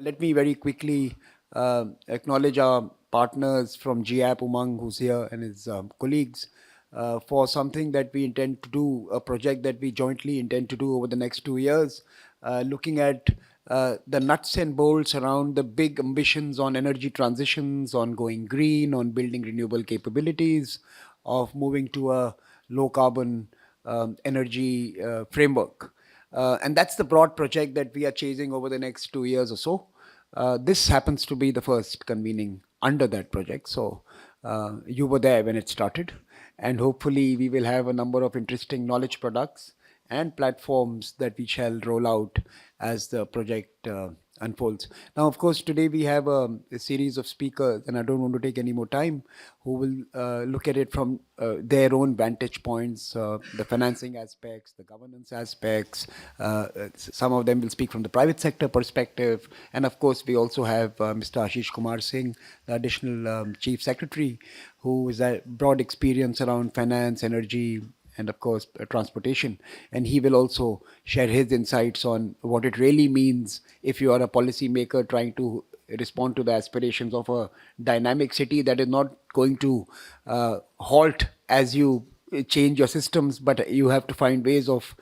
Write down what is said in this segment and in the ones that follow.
let me very quickly acknowledge our partners from GEAPP, Umang, who's here, and his colleagues for something that we intend to do, a project that we jointly intend to do over the next 2 years, looking at the nuts and bolts around the big ambitions on energy transitions, on going green, on building renewable capabilities, of moving to a low carbon energy framework. And that's the broad project that we are chasing over the next 2 years or so. This happens to be the first convening under that project. So you were there when it started. And hopefully we will have a number of interesting knowledge products and platforms that we shall roll out as the project unfolds. Now, of course, today we have a series of speakers, and I don't want to take any more time, who will look at it from their own vantage points, the financing aspects, the governance aspects. Some of them will speak from the private sector perspective. And of course, we also have Mr. Ashish Kumar Singh, the additional Chief Secretary, who is a broad experience around finance, energy, and of course, transportation. And he will also share his insights on what it really means if you are a policymaker trying to respond to the aspirations of a dynamic city that is not going to halt as you change your systems, but you have to find ways of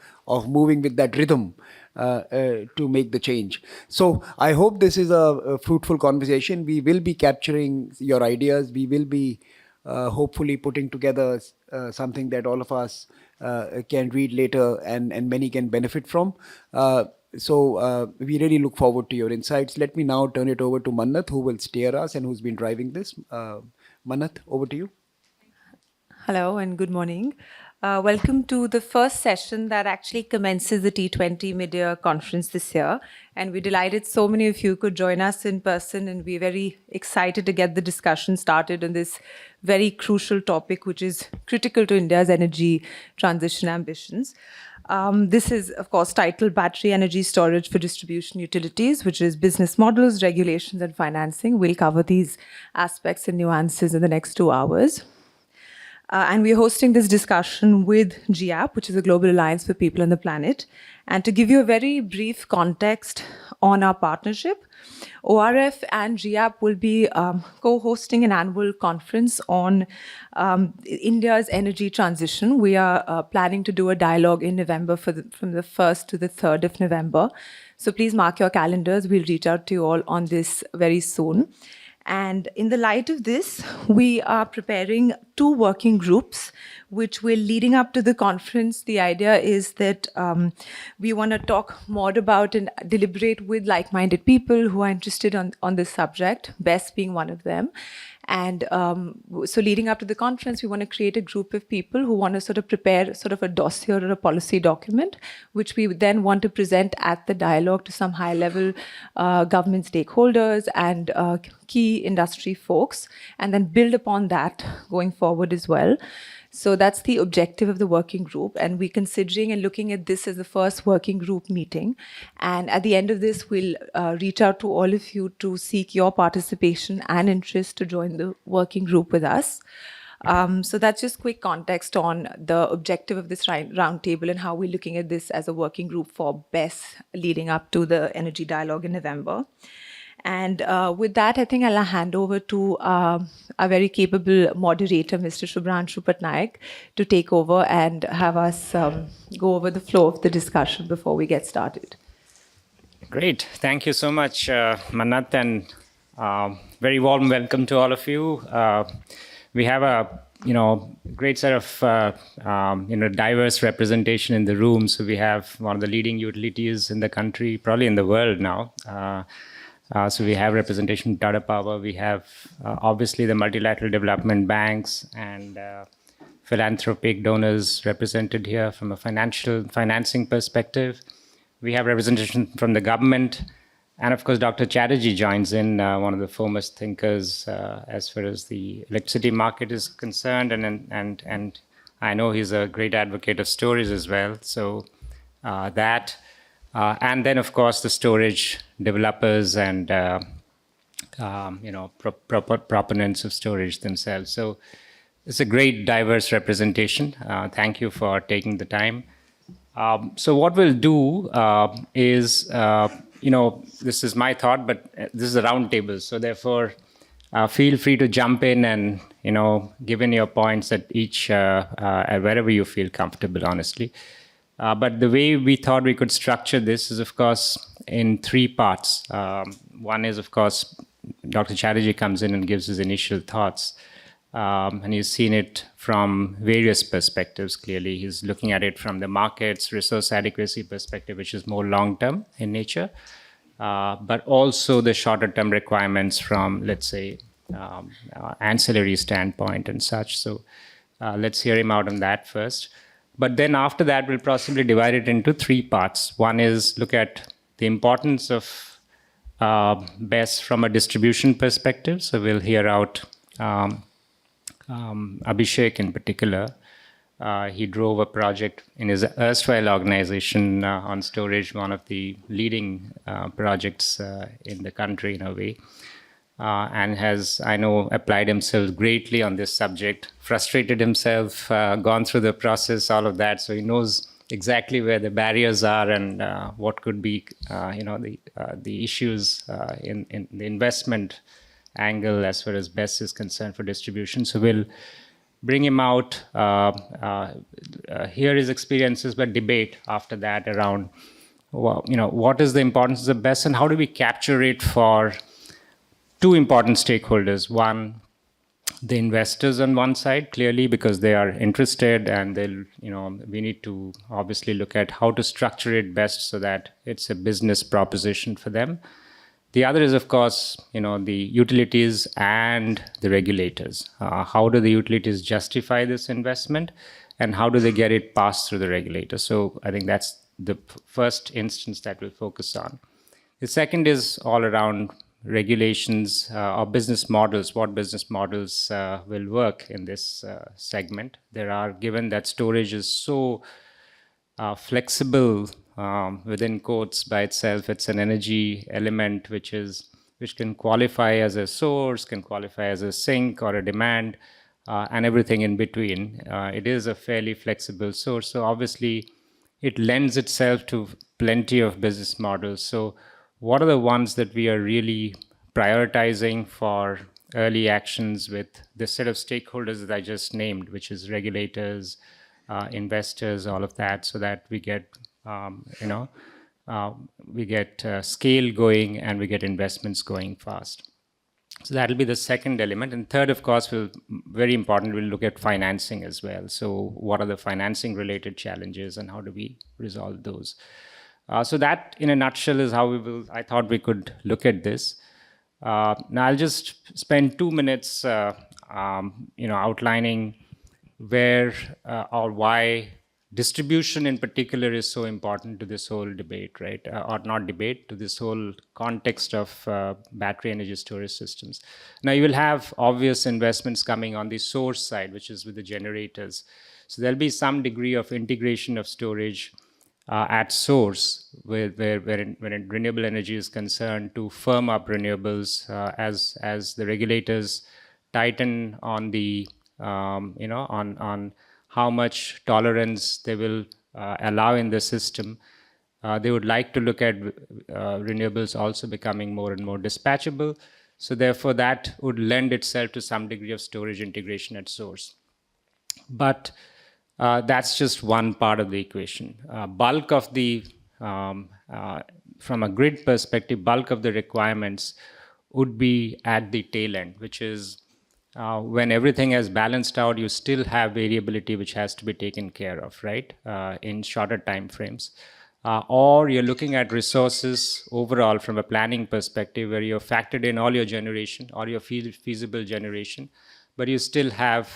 moving with that rhythm to make the change. So I hope this is a fruitful conversation. We will be capturing your ideas. We will be hopefully putting together something that all of us can read later and many can benefit from. So we really look forward to your insights. Let me now turn it over to Mannat, who will steer us and who's been driving this. Mannat, over to you. Hello and good morning. Welcome to the first session that actually commences the T20 Mid-Year Conference this year. And we're delighted so many of you could join us in person, and we're very excited to get the discussion started on this very crucial topic, which is critical to India's energy transition ambitions. This is, of course, titled Battery Energy Storage for Distribution Utilities, which is business models, regulations, and financing. We'll cover these aspects and nuances in the next 2 hours. And we're hosting this discussion with GEAPP, which is a Global Alliance for People on the Planet. And to give you a very brief context on our partnership, ORF and GEAPP will be co-hosting an annual conference on India's energy transition. We are planning to do a dialogue in November from the 1st to the 3rd of November. So please mark your calendars. We'll reach out to you all on this very soon. And in the light of this, we are preparing 2 working groups, which will, leading up to the conference, the idea is that we want to talk more about and deliberate with like-minded people who are interested on this subject, BESS being one of them. And so leading up to the conference, we want to create a group of people who want to sort of prepare sort of a dossier or a policy document, which we then want to present at the dialogue to some high-level government stakeholders and key industry folks, and then build upon that going forward as well. So that's the objective of the working group, and we're considering and looking at this as the first working group meeting. And at the end of this, we'll reach out to all of you to seek your participation and interest to join the working group with us. So that's just quick context on the objective of this roundtable and how we're looking at this as a working group for BESS leading up to the energy dialogue in November. And with that, I think I'll hand over to a very capable moderator, Mr. Shubhranshu Patnaik, to take over and have us go over the flow of the discussion before we get started. Great. Thank you so much, Mannat, and very warm welcome to all of you. We have a great set of diverse representation in the room. So we have one of the leading utilities in the country, probably in the world now. So we have representation from Tata Power. We have obviously the multilateral development banks and philanthropic donors represented here from a financing perspective. We have representation from the government. And of course, Dr. Chatterjee joins in, one of the foremost thinkers as far as the electricity market is concerned. And I know he's a great advocate of stories as well. So that. And then, of course, the storage developers and proponents of storage themselves. So it's a great diverse representation. Thank you for taking the time. So what we'll do is, this is my thought, but this is a roundtable. So therefore, feel free to jump in and, give in your points at each, wherever you feel comfortable, honestly. But the way we thought we could structure this is, of course, in three parts. One is, of course, Dr. Chatterjee comes in and gives his initial thoughts. And he's seen it from various perspectives, clearly. He's looking at it from the markets, resource adequacy perspective, which is more long-term in nature, but also the shorter-term requirements from, let's say, ancillary standpoint and such. So let's hear him out on that first. But then after that, we'll possibly divide it into three parts. One is look at the importance of BESS from a distribution perspective. So we'll hear out Abhishek in particular. He drove a project in his erstwhile organization on storage, one of the leading projects in the country in a way, and has, I know, applied himself greatly on this subject, frustrated himself, gone through the process, all of that. So he knows exactly where the barriers are and what could be, the issues in the investment angle as far as BESS is concerned for distribution. So we'll bring him out, hear his experiences, but debate after that around, what is the importance of BESS and how do we capture it for two important stakeholders. One, the investors on one side, clearly, because they are interested and they'll, we need to obviously look at how to structure it best so that it's a business proposition for them. The other is, of course, the utilities and the regulators. How do the utilities justify this investment and how do they get it passed through the regulator? So I think that's the first instance that we'll focus on. The second is all around regulations or business models, what business models will work in this segment. There are, given that storage is so flexible within quotes by itself, it's an energy element which can qualify as a source, can qualify as a sink or a demand, and everything in between. It is a fairly flexible source, so obviously it lends itself to plenty of business models. So what are the ones that we are really prioritizing for early actions with the set of stakeholders that I just named, which is regulators, investors, all of that, so that we get, scale going and we get investments going fast. So that'll be the second element. And third, of course, very important, we'll look at financing as well. So what are the financing related challenges and how do we resolve those? So that, in a nutshell, is how I thought we could look at this. Now, I'll just spend 2 minutes, outlining where or why distribution in particular is so important to this whole debate, right? Or not debate, to this whole context of battery energy storage systems. Now, you will have obvious investments coming on the source side, which is with the generators. So there'll be some degree of integration of storage at source, when renewable energy is concerned, to firm up renewables as the regulators tighten on the on how much tolerance they will allow in the system. They would like to look at renewables also becoming more and more dispatchable. So therefore, that would lend itself to some degree of storage integration at source. But that's just one part of the equation. Bulk of the, from a grid perspective, bulk of the requirements would be at the tail end, which is when everything has balanced out, you still have variability which has to be taken care of, right, in shorter time frames. Or you're looking at resources overall from a planning perspective where you've factored in all your generation or your feasible generation, but you still have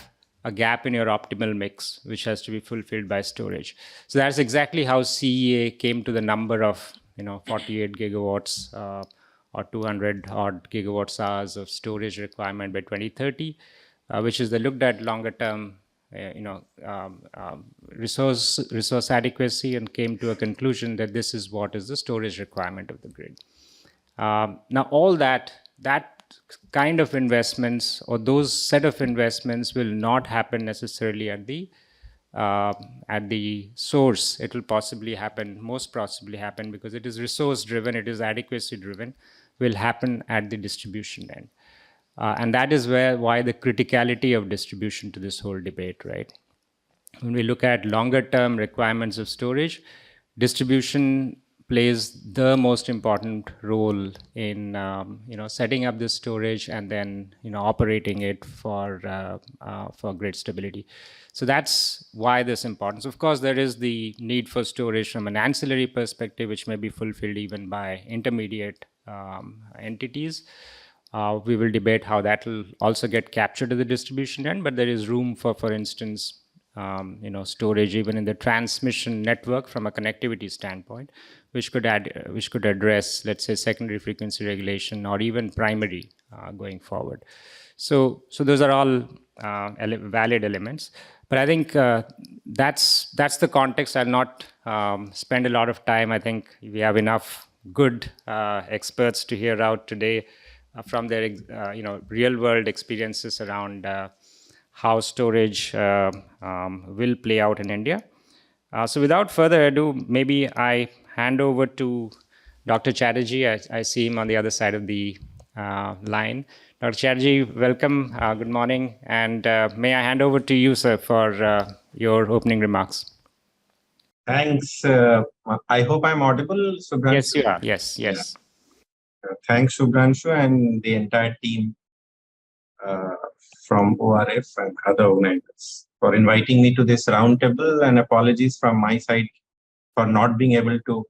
a gap in your optimal mix, which has to be fulfilled by storage. So that's exactly how CEA came to the number of 48 gigawatts or 200 odd gigawatts hours of storage requirement by 2030, which is they looked at longer term resource adequacy and came to a conclusion that this is what is the storage requirement of the grid. Now all that kind of investments or those set of investments will not happen necessarily at the at the source, it will possibly happen, most possibly happen, because it is resource driven, it is adequacy driven, will happen at the distribution end. And that is why the criticality of distribution to this whole debate, right? When we look at longer term requirements of storage, distribution plays the most important role in setting up this storage and then operating it for grid stability. So that's why this importance. Of course, there is the need for storage from an ancillary perspective, which may be fulfilled even by intermediate entities. We will debate how that will also get captured to the distribution end, but there is room for instance, storage even in the transmission network from a connectivity standpoint, which could address, let's say, secondary frequency regulation or even primary going forward. So those are all valid elements. But I think that's the context. I'll not spend a lot of time. I think we have enough good experts to hear out today from their real world experiences around how storage will play out in India. So without further ado, maybe I hand over to Dr. Chatterjee. I see him on the other side of the line. Dr. Chatterjee, welcome. Good morning. And may I hand over to you, sir, for your opening remarks. Thanks. I hope I'm audible, Subhranshu. Yes, you are. Yes. Yeah. Thanks, Subhranshu, and the entire team from ORF and other organizers for inviting me to this roundtable, and apologies from my side for not being able to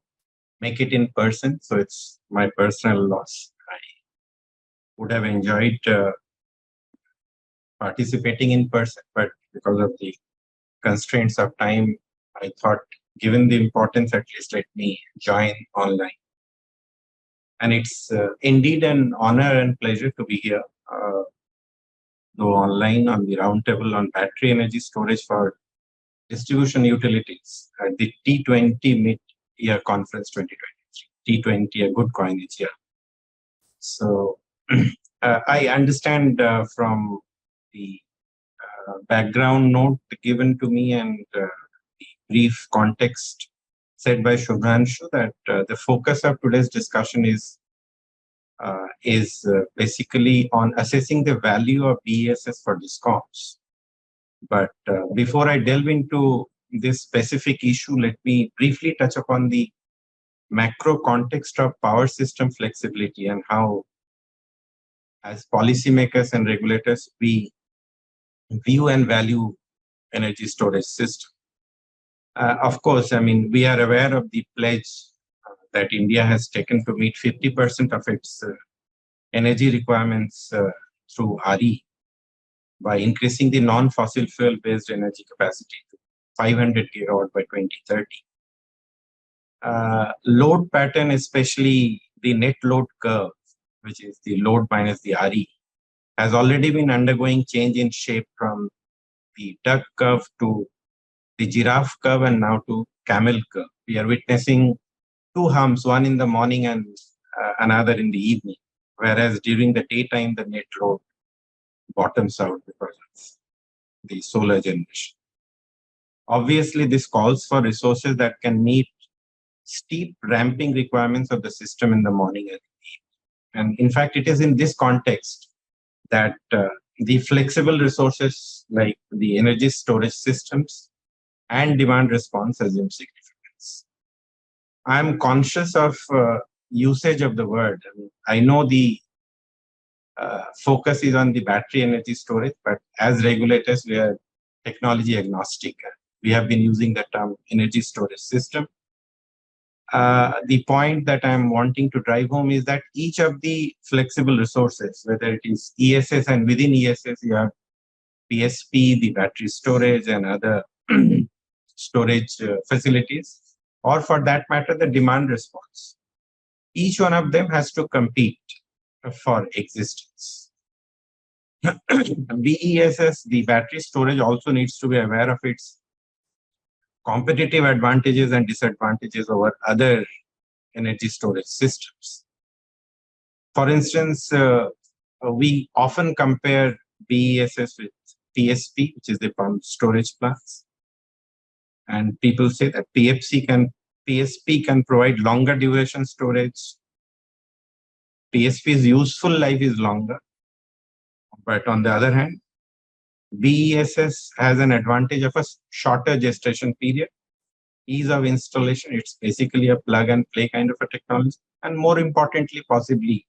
make it in person. So it's my personal loss. I would have enjoyed participating in person, but because of the constraints of time, I thought, given the importance, at least let me join online. And it's indeed an honor and pleasure to be here, though online, on the roundtable on battery energy storage for distribution utilities at the T20 Mid-Year Conference 2023. T20, a good coinage here. So I understand from the background note given to me and the brief context said by Subhranshu that the focus of today's discussion is basically on assessing the value of BESS for DISCOMs. But before I delve into this specific issue, let me briefly touch upon the macro context of power system flexibility and how, as policymakers and regulators, we view and value energy storage system. Of course, I mean, we are aware of the pledge that India has taken to meet 50% of its energy requirements through RE by increasing the non-fossil fuel based energy capacity to 500 gigawatt by 2030. Load pattern, especially the net load curve, which is the load minus the RE, has already been undergoing change in shape from the duck curve to the giraffe curve and now to camel curve. We are witnessing two humps, one in the morning and another in the evening, whereas during the daytime, the net load bottoms out because of the solar generation. Obviously, this calls for resources that can meet steep ramping requirements of the system in the morning and evening. And in fact, it is in this context that the flexible resources like the energy storage systems and demand response assume significance. I'm conscious of usage of the word. I know the focus is on the battery energy storage, but as regulators, we are technology agnostic. We have been using the term energy storage system. The point that I'm wanting to drive home is that each of the flexible resources, whether it is ESS and within ESS, you have PSP, the battery storage and other storage facilities, or for that matter, the demand response. Each one of them has to compete for existence. BESS, the battery storage, also needs to be aware of its competitive advantages and disadvantages over other energy storage systems. For instance, we often compare BESS with PSP, which is the pumped storage plants. And people say that PSP can provide longer duration storage. PSP's useful life is longer. But on the other hand, BESS has an advantage of a shorter gestation period, ease of installation. It's basically a plug and play kind of a technology. And more importantly, possibly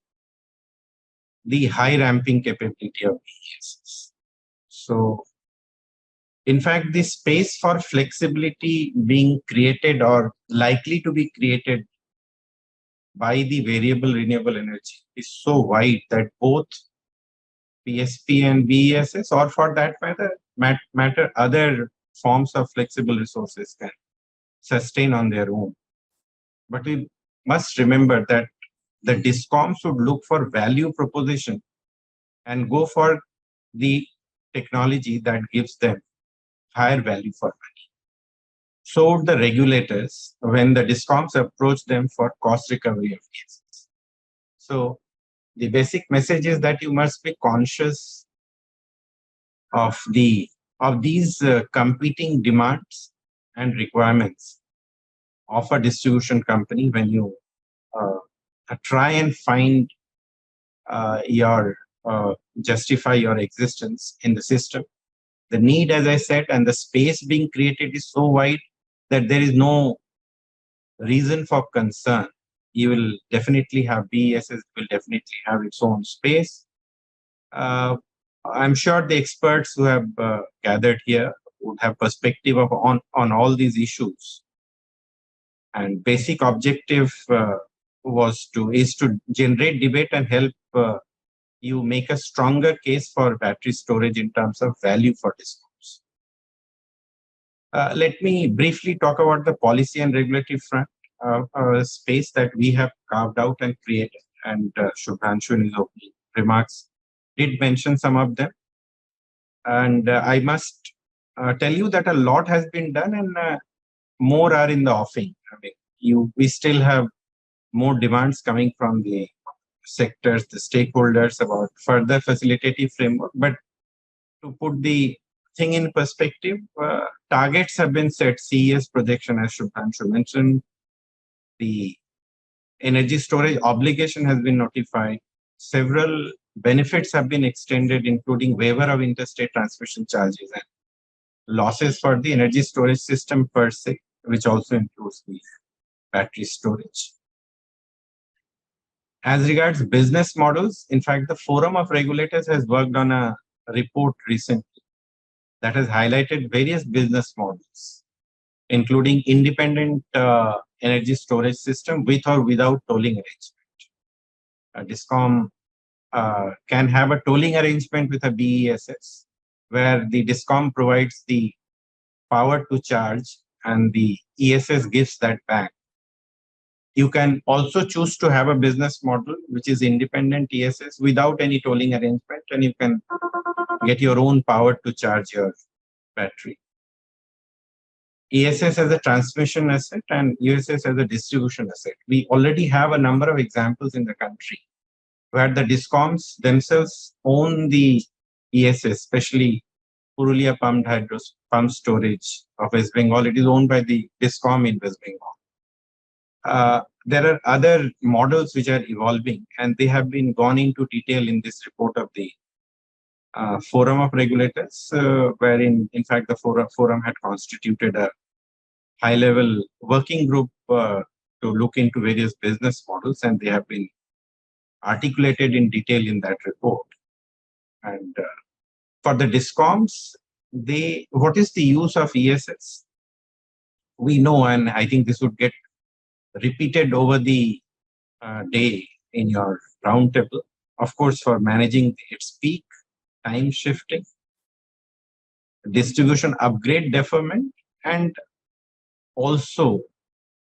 the high ramping capability of BESS. So, in fact, the space for flexibility being created or likely to be created by the variable renewable energy is so wide that both PSP and BESS, or for that matter, other forms of flexible resources can sustain on their own. But we must remember that the DISCOMs would look for value proposition and go for the technology that gives them higher value for money. So would the regulators when the DISCOMs approach them for cost recovery of cases. So the basic message is that you must be conscious of these competing demands and requirements of a distribution company when you try and find justify your existence in the system. The need, as I said, and the space being created is so wide that there is no reason for concern. You will definitely have BESS, will definitely have its own space. I'm sure the experts who have gathered here would have perspective on all these issues. And basic objective is to generate debate and help you make a stronger case for battery storage in terms of value for DISCOMs. Let me briefly talk about the policy and regulatory front space that we have carved out and created. And Shubhranshu in his opening remarks did mention some of them. And I must tell you that a lot has been done and more are in the offing. I mean, we still have more demands coming from the sectors, the stakeholders about further facilitative framework. But to put the thing in perspective, targets have been set, CES projection as Shubhanshu mentioned, the energy storage obligation has been notified, several benefits have been extended, including waiver of interstate transmission charges and losses for the energy storage system per se, which also includes the battery storage. As regards business models, in fact, the Forum of Regulators has worked on a report recently that has highlighted various business models, including independent energy storage system with or without tolling arrangement. A DISCOM can have a tolling arrangement with a BESS, where the DISCOM provides the power to charge and the ESS gives that back. You can also choose to have a business model which is independent ESS without any tolling arrangement, and you can get your own power to charge your battery. ESS as a transmission asset and USS as a distribution asset. We already have a number of examples in the country where the DISCOMs themselves own the ESS, especially Purulia pump storage of West Bengal. It is owned by the DISCOM in West Bengal. There are other models which are evolving, and they have been gone into detail in this report of the Forum of Regulators, wherein, in fact, the forum had constituted a high-level working group to look into various business models, and they have been articulated in detail in that report. And for the DISCOMs, what is the use of ESS? We know, and I think this would get repeated over the day in your roundtable, of course, for managing its peak, time shifting, distribution upgrade deferment, and also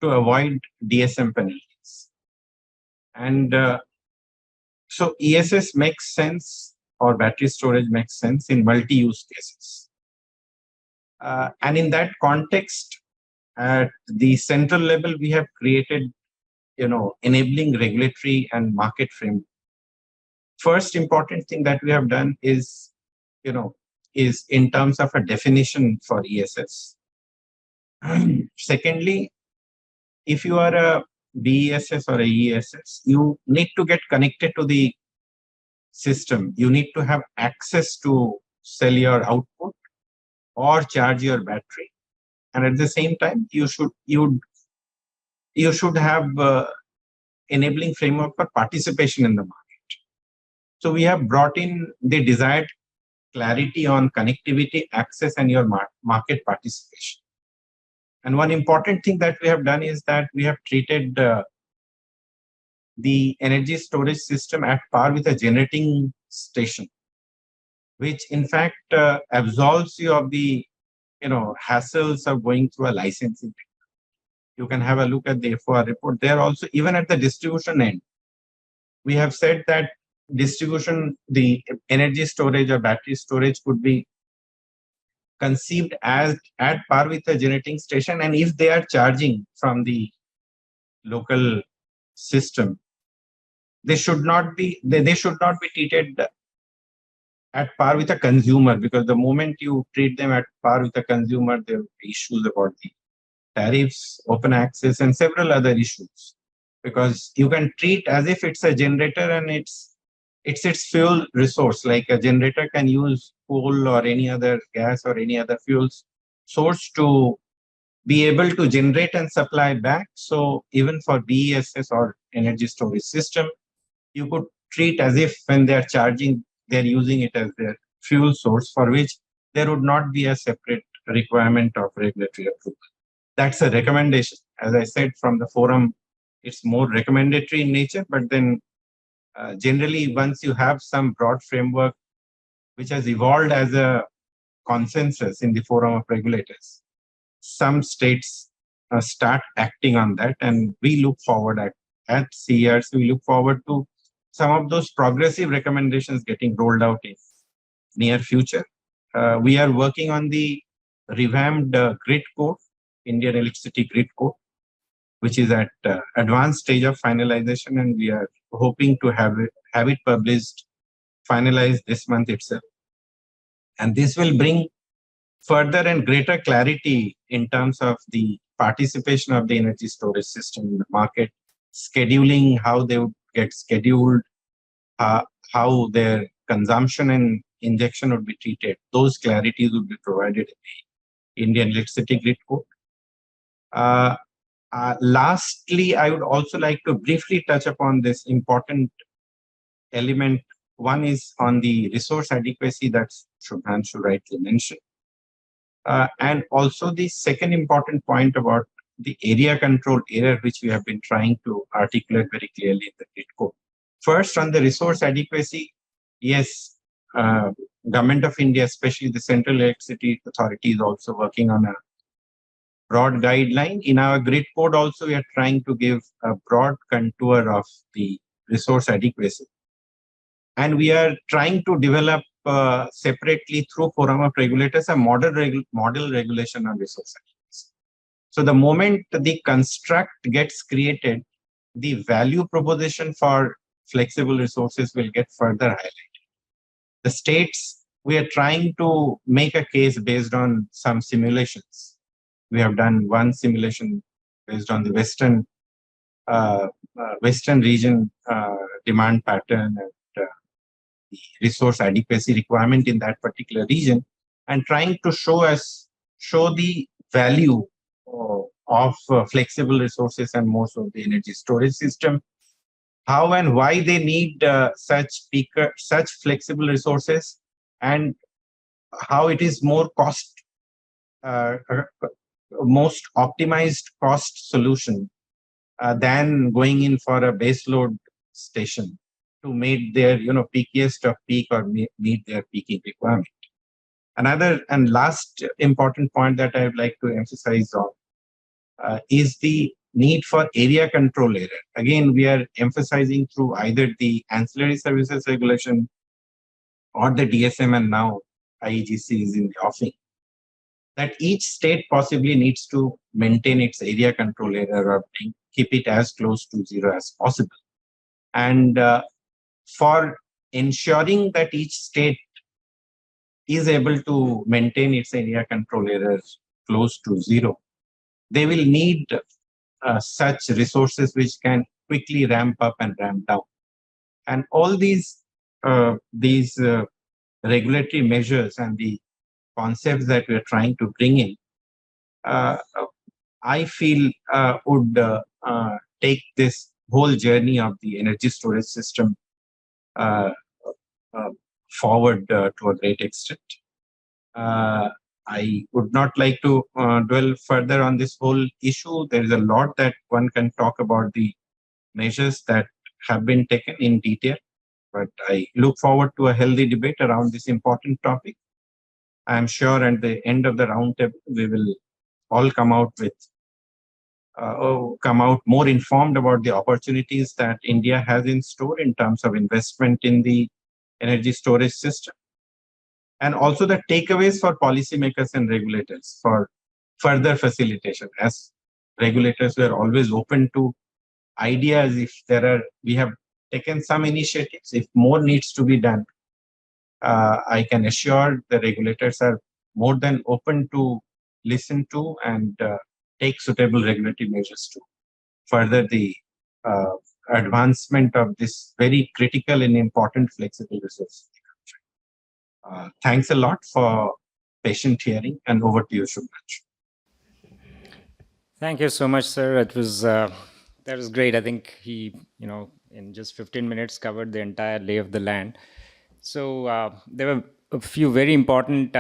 to avoid DSM penalties. And so ESS makes sense, or battery storage makes sense in multi-use cases. And in that context, at the central level, we have created, enabling regulatory and market framework. First important thing that we have done is in terms of a definition for ESS. Secondly, if you are a BESS or a ESS, you need to get connected to the system. You need to have access to sell your output or charge your battery, and at the same time, you should have enabling framework for participation in the market. So we have brought in the desired clarity on connectivity, access, and your market participation. And one important thing that we have done is that we have treated the energy storage system at par with a generating station, which in fact absolves you of the hassles of going through a licensing. You can have a look at the FOR report. There also, even at the distribution end, we have said that distribution, the energy storage or battery storage could be conceived as at par with a generating station, and if they are charging from the local system, they should not be treated at par with a consumer, because the moment you treat them at par with a consumer, there will be issues about the tariffs, open access, and several other issues. Because you can treat as if it's a generator and it's its fuel resource. Like a generator can use coal or any other gas or any other fuels source to be able to generate and supply back. So even for BESS or energy storage system, you could treat as if when they are charging, they're using it as their fuel source, for which there would not be a separate requirement of regulatory approval. That's a recommendation. As I said, from the forum, it's more recommendatory in nature, but then generally, once you have some broad framework which has evolved as a consensus in the forum of regulators, some states start acting on that, and we look forward at CERC, we look forward to some of those progressive recommendations getting rolled out in near future. We are working on the revamped grid code, Indian electricity grid code, which is at advanced stage of finalization, and we are hoping to have it published, finalized this month itself. And this will bring further and greater clarity in terms of the participation of the energy storage system in the market, scheduling, how they would get scheduled, how their consumption and injection would be treated. Those clarities would be provided in the Indian electricity grid code. Lastly, I would also like to briefly touch upon this important element. One is on the resource adequacy that Shubhanshu rightly mentioned. And also the second important point about the area control error, which we have been trying to articulate very clearly in the grid code. First, on the resource adequacy, yes, Government of India, especially the Central Electricity Authority, is also working on a broad guideline. In our grid code also, we are trying to give a broad contour of the resource adequacy. And we are trying to develop separately through forum of regulators a model regulation on resource adequacy. So the moment the construct gets created, the value proposition for flexible resources will get further highlighted. The states, we are trying to make a case based on some simulations. We have done one simulation based on the western region demand pattern and the resource adequacy requirement in that particular region, and trying to show the value of flexible resources and most of the energy storage system, how and why they need such flexible resources, and how it is more most optimized cost solution than going in for a baseload station to meet their peakiest of peak or meet their peaking requirement. Another and last important point that I would like to emphasize on is the need for area control error. Again, we are emphasizing through either the ancillary services regulation or the DSM, and now IEGC is in the offing, that each state possibly needs to maintain its area control error or keep it as close to zero as possible. And for ensuring that each state is able to maintain its area control errors close to zero, they will need such resources which can quickly ramp up and ramp down. And all these regulatory measures and the concepts that we are trying to bring in, I feel would take this whole journey of the energy storage system uh, uh, forward to a great extent. I would not like to dwell further on this whole issue. There is a lot that one can talk about the measures that have been taken in detail, but I look forward to a healthy debate around this important topic. I am sure at the end of the roundtable, we will all come out more informed about the opportunities that India has in store in terms of investment in the energy storage system, and also the takeaways for policymakers and regulators for further facilitation. As regulators, we are always open to ideas. If we have taken some initiatives, if more needs to be done, I can assure the regulators are more than open to listen to and take suitable regulatory measures to further the advancement of this very critical and important flexible resource. Thanks a lot for patient hearing, and over to you, Shubhraj. Thank you so much, sir. It was that was great. I think he, in just 15 minutes covered the entire lay of the land. So there were a few very important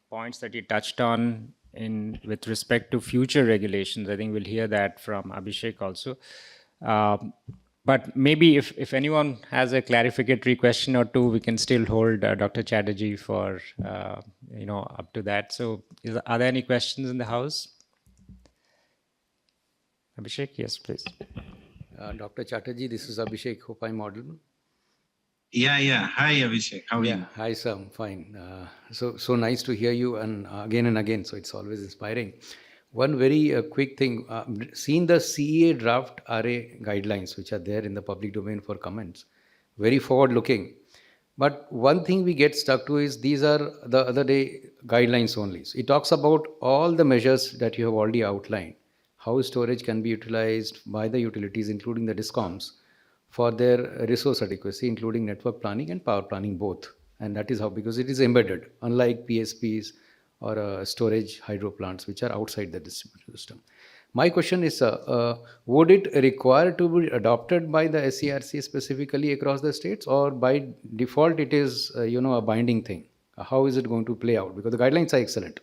points that he touched on with respect to future regulations. I think we'll hear that from Abhishek also. But maybe if anyone has a clarificatory question or two, we can still hold Dr. Chatterjee for up to that. So are there any questions in the house? Abhishek, yes, please. Dr. Chatterjee, this is Abhishek. Hope I'm audible. Yeah. Hi, Abhishek. How are you? Hi, sir. I'm fine. So nice to hear you and again. So it's always inspiring. One very quick thing. Seen the CEA draft RA guidelines, which are there in the public domain for comments. Very forward-looking. But one thing we get stuck to is these are the other day guidelines only. So it talks about all the measures that you have already outlined. How storage can be utilized by the utilities, including the DISCOMs, for their resource adequacy, including network planning and power planning both. And that is how, because it is embedded, unlike PSPs or storage hydro plants, which are outside the distribution system. My question is, would it require to be adopted by the SERC specifically across the states, or by default it is, a binding thing? How is it going to play out? Because the guidelines are excellent.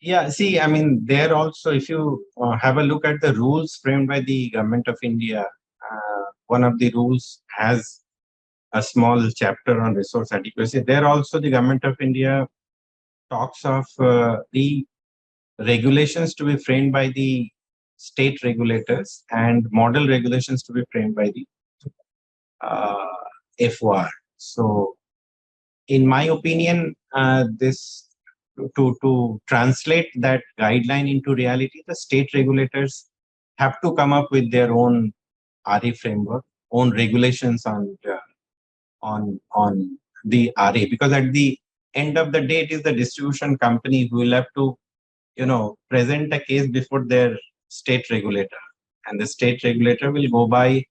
Yeah, see, I mean, there also, if you have a look at the rules framed by the Government of India, one of the rules has a small chapter on resource adequacy. There also the Government of India talks of the regulations to be framed by the state regulators and model regulations to be framed by the FOR. So, in my opinion, to translate that guideline into reality, the state regulators have to come up with their own RA framework, own regulations on the RA, because at the end of the day, it is the distribution company who will have to, present a case before their state regulator, and the state regulator will go by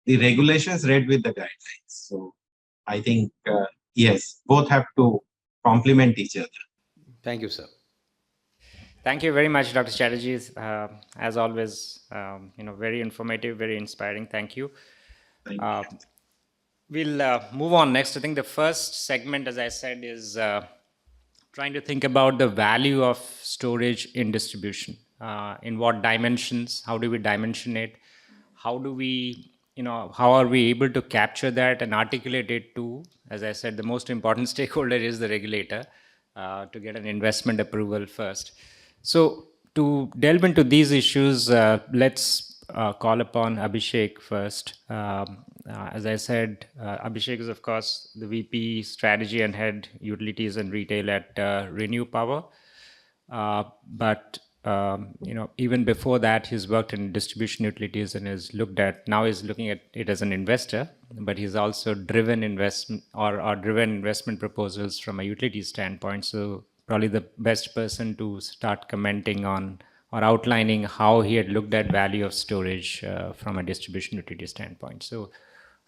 the regulations read with the guidelines. So I think, yes, both have to complement each other. Thank you, sir. Thank you very much, Dr. Chatterjee. As always, very informative, very inspiring. Thank you. Thank you. We'll move on next. I think the first segment, as I said, is trying to think about the value of storage in distribution. In what dimensions? How do we dimension it? How do we, how are we able to capture that and articulate it to, as I said, the most important stakeholder is the regulator, to get an investment approval first. So to delve into these issues, let's call upon Abhishek first. As I said, Abhishek is, of course, the VP Strategy and Head Utilities and Retail at Renew Power. But even before that, he's worked in distribution utilities and is now he's looking at it as an investor, but he's also driven investment or driven investment proposals from a utility standpoint. So probably the best person to start commenting on or outlining how he had looked at value of storage from a distribution utility standpoint. So,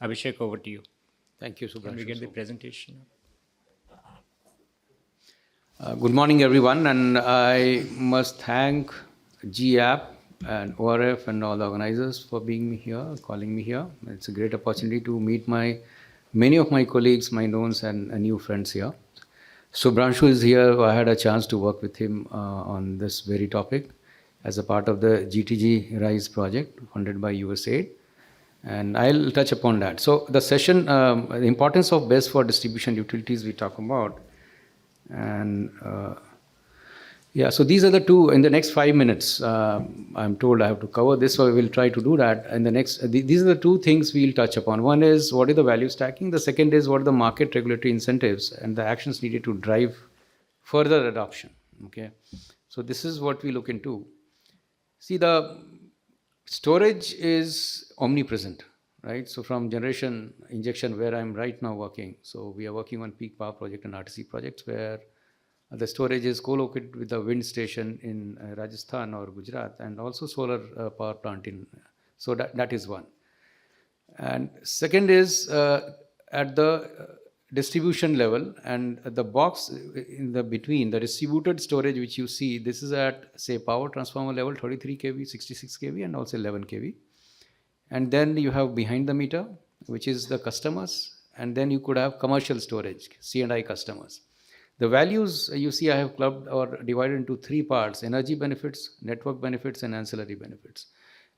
Abhishek, over to you. Thank you, Can we Subhanshu. get the presentation? Good morning, everyone, and I must thank GEAPP and ORF and all the organizers for being here, calling me here. It's a great opportunity to meet many of my colleagues, my knowns, and new friends here. Subhanshu is here. I had a chance to work with him on this very topic as a part of the GTG RISE project funded by USAID. And I'll touch upon that. So the session, the importance of BESS for distribution utilities we talk about. And yeah, so these are the two. In the next 5 minutes, I'm told I have to cover this, so I will try to do that. And the next, these are the two things we'll touch upon. One is what is the value stacking. The second is what are the market regulatory incentives and the actions needed to drive further adoption. Okay, so this is what we look into. See, the storage is omnipresent, right? So from generation injection, where I'm right now working, so we are working on peak power project and RTC projects where the storage is co-located with the wind station in Rajasthan or Gujarat, and also solar power plant in. So that is one. And second is at the distribution level, and the box in the between, the distributed storage which you see, this is at, say, power transformer level, 33 kV, 66 kV, and also 11 kV. And then you have behind the meter, which is the customers, and then you could have commercial storage, C&I customers. The values you see I have clubbed or divided into three parts: energy benefits, network benefits, and ancillary benefits.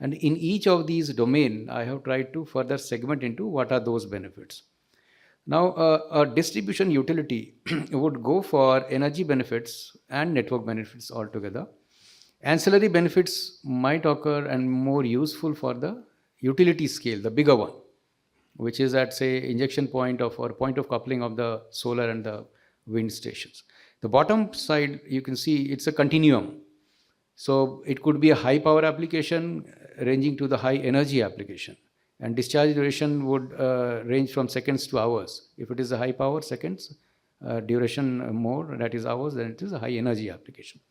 And in each of these domain, I have tried to further segment into what are those benefits. Now, a distribution utility would go for energy benefits and network benefits altogether. Ancillary benefits might occur and more useful for the utility scale, the bigger one, which is at, say, injection point of or point of coupling of the solar and the wind stations. The bottom side, you can see it's a continuum. So it could be a high power application ranging to the high energy application. And discharge duration would range from seconds to hours. If it is a high power, seconds, duration more, that is hours, then it is a high energy application.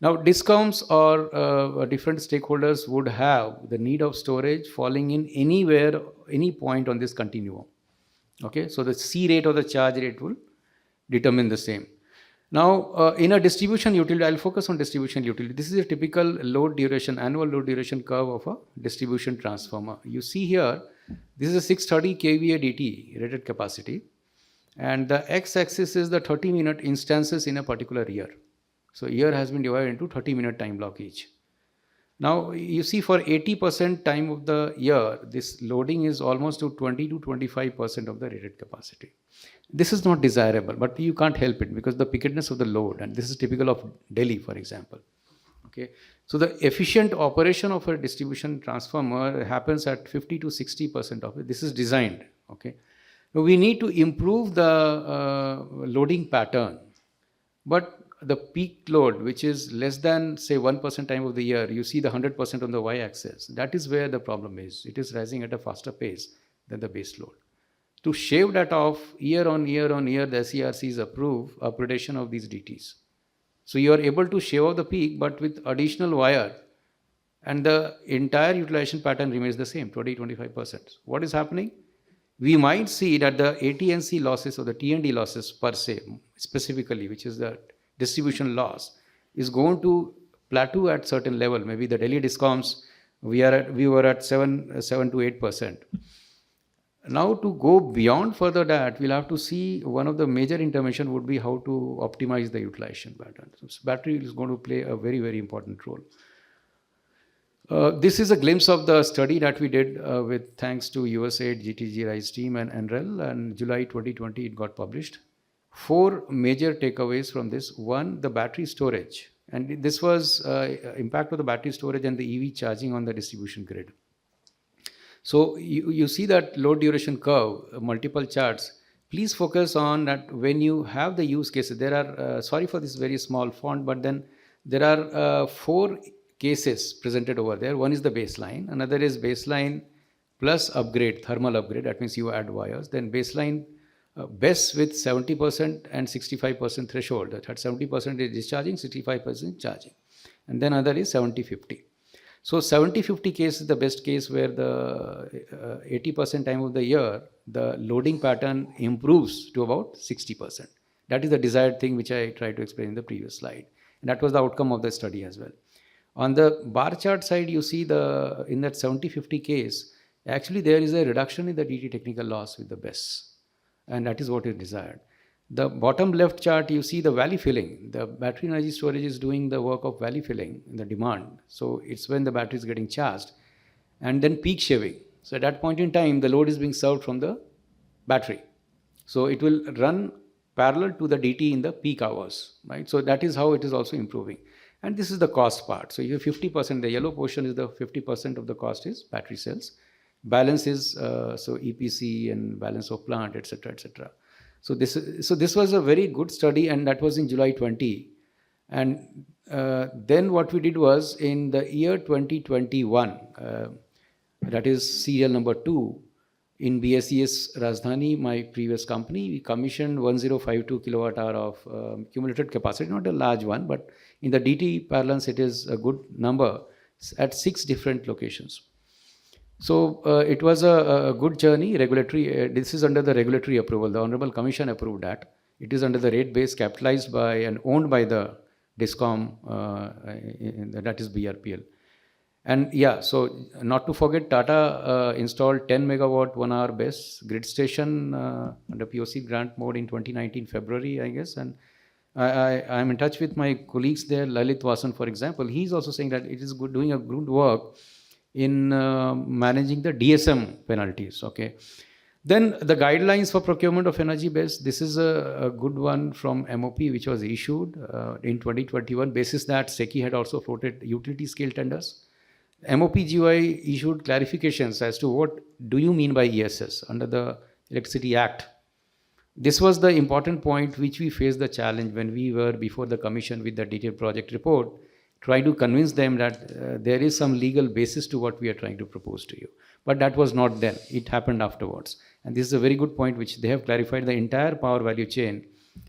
Now, DISCOMs or different stakeholders would have the need of storage falling in anywhere, any point on this continuum. Okay, so the C rate or the charge rate will determine the same. Now, in a distribution utility, I'll focus on distribution utility. This is a typical load duration, annual load duration curve of a distribution transformer. You see here, this is a 630 kVA DT rated capacity, and the x-axis is the 30-minute instances in a particular year. So year has been divided into 30-minute time block each. Now, you see for 80% time of the year, this loading is almost to 20 to 25% of the rated capacity. This is not desirable, but you can't help it because the pickedness of the load, and this is typical of Delhi, for example. Okay, so the efficient operation of a distribution transformer happens at 50 to 60% of it. This is designed. Okay, now we need to improve the loading pattern, but the peak load, which is less than, say, 1% time of the year, you see the 100% on the y-axis. That is where the problem is. It is rising at a faster pace than the base load. To shave that off year on year on year, the SERCs approve upgradation of these DTs. So you are able to shave off the peak, but with additional wire, and the entire utilization pattern remains the same, 20-25%. What is happening? We might see that the AT&C losses or the T&D losses per se, specifically, which is the distribution loss, is going to plateau at certain level. Maybe the Delhi DISCOMs, we were at 7 to 8%. Now, to go beyond further that, we'll have to see one of the major intervention would be how to optimize the utilization pattern. So battery is going to play a very, very important role. This is a glimpse of the study that we did with thanks to USAID, GTG RISE team and NREL, and July 2020 it got published. 4 major takeaways from this. One, the battery storage. And this was impact of the battery storage and the EV charging on the distribution grid. So you see that load duration curve, multiple charts. Please focus on that when you have the use cases. There are, sorry for this very small font, but then there are 4 cases presented over there. One is the baseline. Another is baseline plus upgrade, thermal upgrade. That means you add wires. Then baseline BESS with 70% and 65% threshold. That 70% is discharging, 65% charging. and then other is 70-50. So 70-50 case is the best case, where the 80% time of the year, the loading pattern improves to about 60%. That is the desired thing which I tried to explain in the previous slide. And that was the outcome of the study as well. On the bar chart side, you see in that 70-50 case, actually there is a reduction in the DT technical loss with the BESS. And that is what is desired. The bottom left chart, you see the valley filling. The battery energy storage is doing the work of valley filling in the demand. So it's when the battery is getting charged. And then peak shaving. So at that point in time, the load is being served from the battery. So it will run parallel to the DT in the peak hours, right? So that is how it is also improving. And this is the cost part. So you have 50%, the yellow portion is the 50% of the cost is battery cells. Balance is so EPC and balance of plant, etc., etc. So this was a very good study, and that was in July 20. And then what we did was, in the year 2021, that is serial number 2, in BSES Rajdhani, my previous company, we commissioned 1052 kilowatt hour of cumulative capacity, not a large one, but in the DT parlance, it is a good number at 6 different locations. So it was a good journey. Regulatory, this is under the regulatory approval. The Honorable Commission approved that. It is under the rate base capitalized by and owned by the DISCOM, that is BRPL. And yeah, so not to forget, Tata installed 10 megawatt 1 hour BESS grid station under POC grant mode in 2019 February, I guess. And I'm in touch with my colleagues there, Lalit Vasan, for example. He's also saying that it is good, doing a good work in managing the DSM penalties. Okay. Then the guidelines for procurement of energy BESS, this is a good one from MOP, which was issued in 2021. Basis that SECI had also floated utility scale tenders. MOP GUI issued clarifications as to what do you mean by ESS under the Electricity Act. This was the important point which we faced the challenge when we were before the commission with the detailed project report, trying to convince them that there is some legal basis to what we are trying to propose to you. But that was not then. It happened afterwards. And this is a very good point which they have clarified the entire power value chain,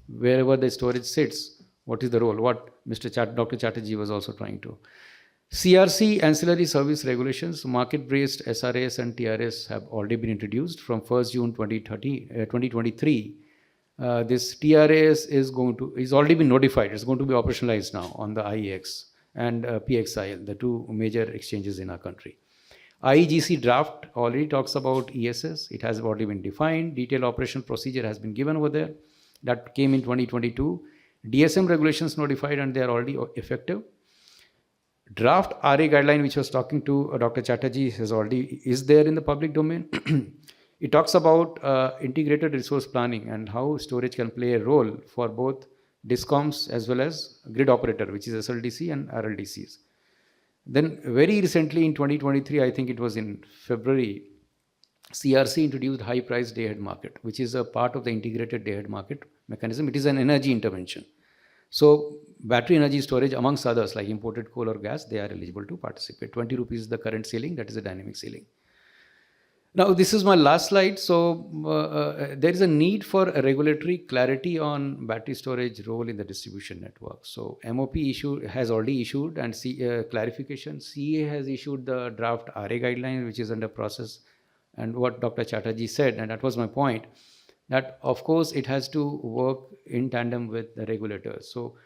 wherever the storage sits, what is the role, what Dr. Chatterjee was also trying to. CRC ancillary service regulations, market-based SRAs and TRS have already been introduced from 1st June 2023. This TRAS is already been notified. It's going to be operationalized now on the IEX and PXIL, the 2 major exchanges in our country. IEGC draft already talks about ESS. It has already been defined. Detailed operational procedure has been given over there. That came in 2022. DSM regulations notified, and they are already effective. Draft RA guideline, which was talking to Dr. Chatterjee, is there in the public domain. It talks about integrated resource planning and how storage can play a role for both DISCOMs as well as grid operator, which is SLDC and RLDCs. Then very recently in 2023, I think it was in February, CRC introduced high price day ahead market, which is a part of the integrated day ahead market mechanism. It is an energy intervention. So battery energy storage, amongst others like imported coal or gas, they are eligible to participate. 20 rupees is the current ceiling, that is a dynamic ceiling. Now this is my last slide. So there is a need for a regulatory clarity on battery storage role in the distribution network. So MOP has already issued and clarification. CA has issued the draft RA guideline, which is under process. And what Dr. Chatterjee said, and that was my point, that of course it has to work in tandem with the regulators. So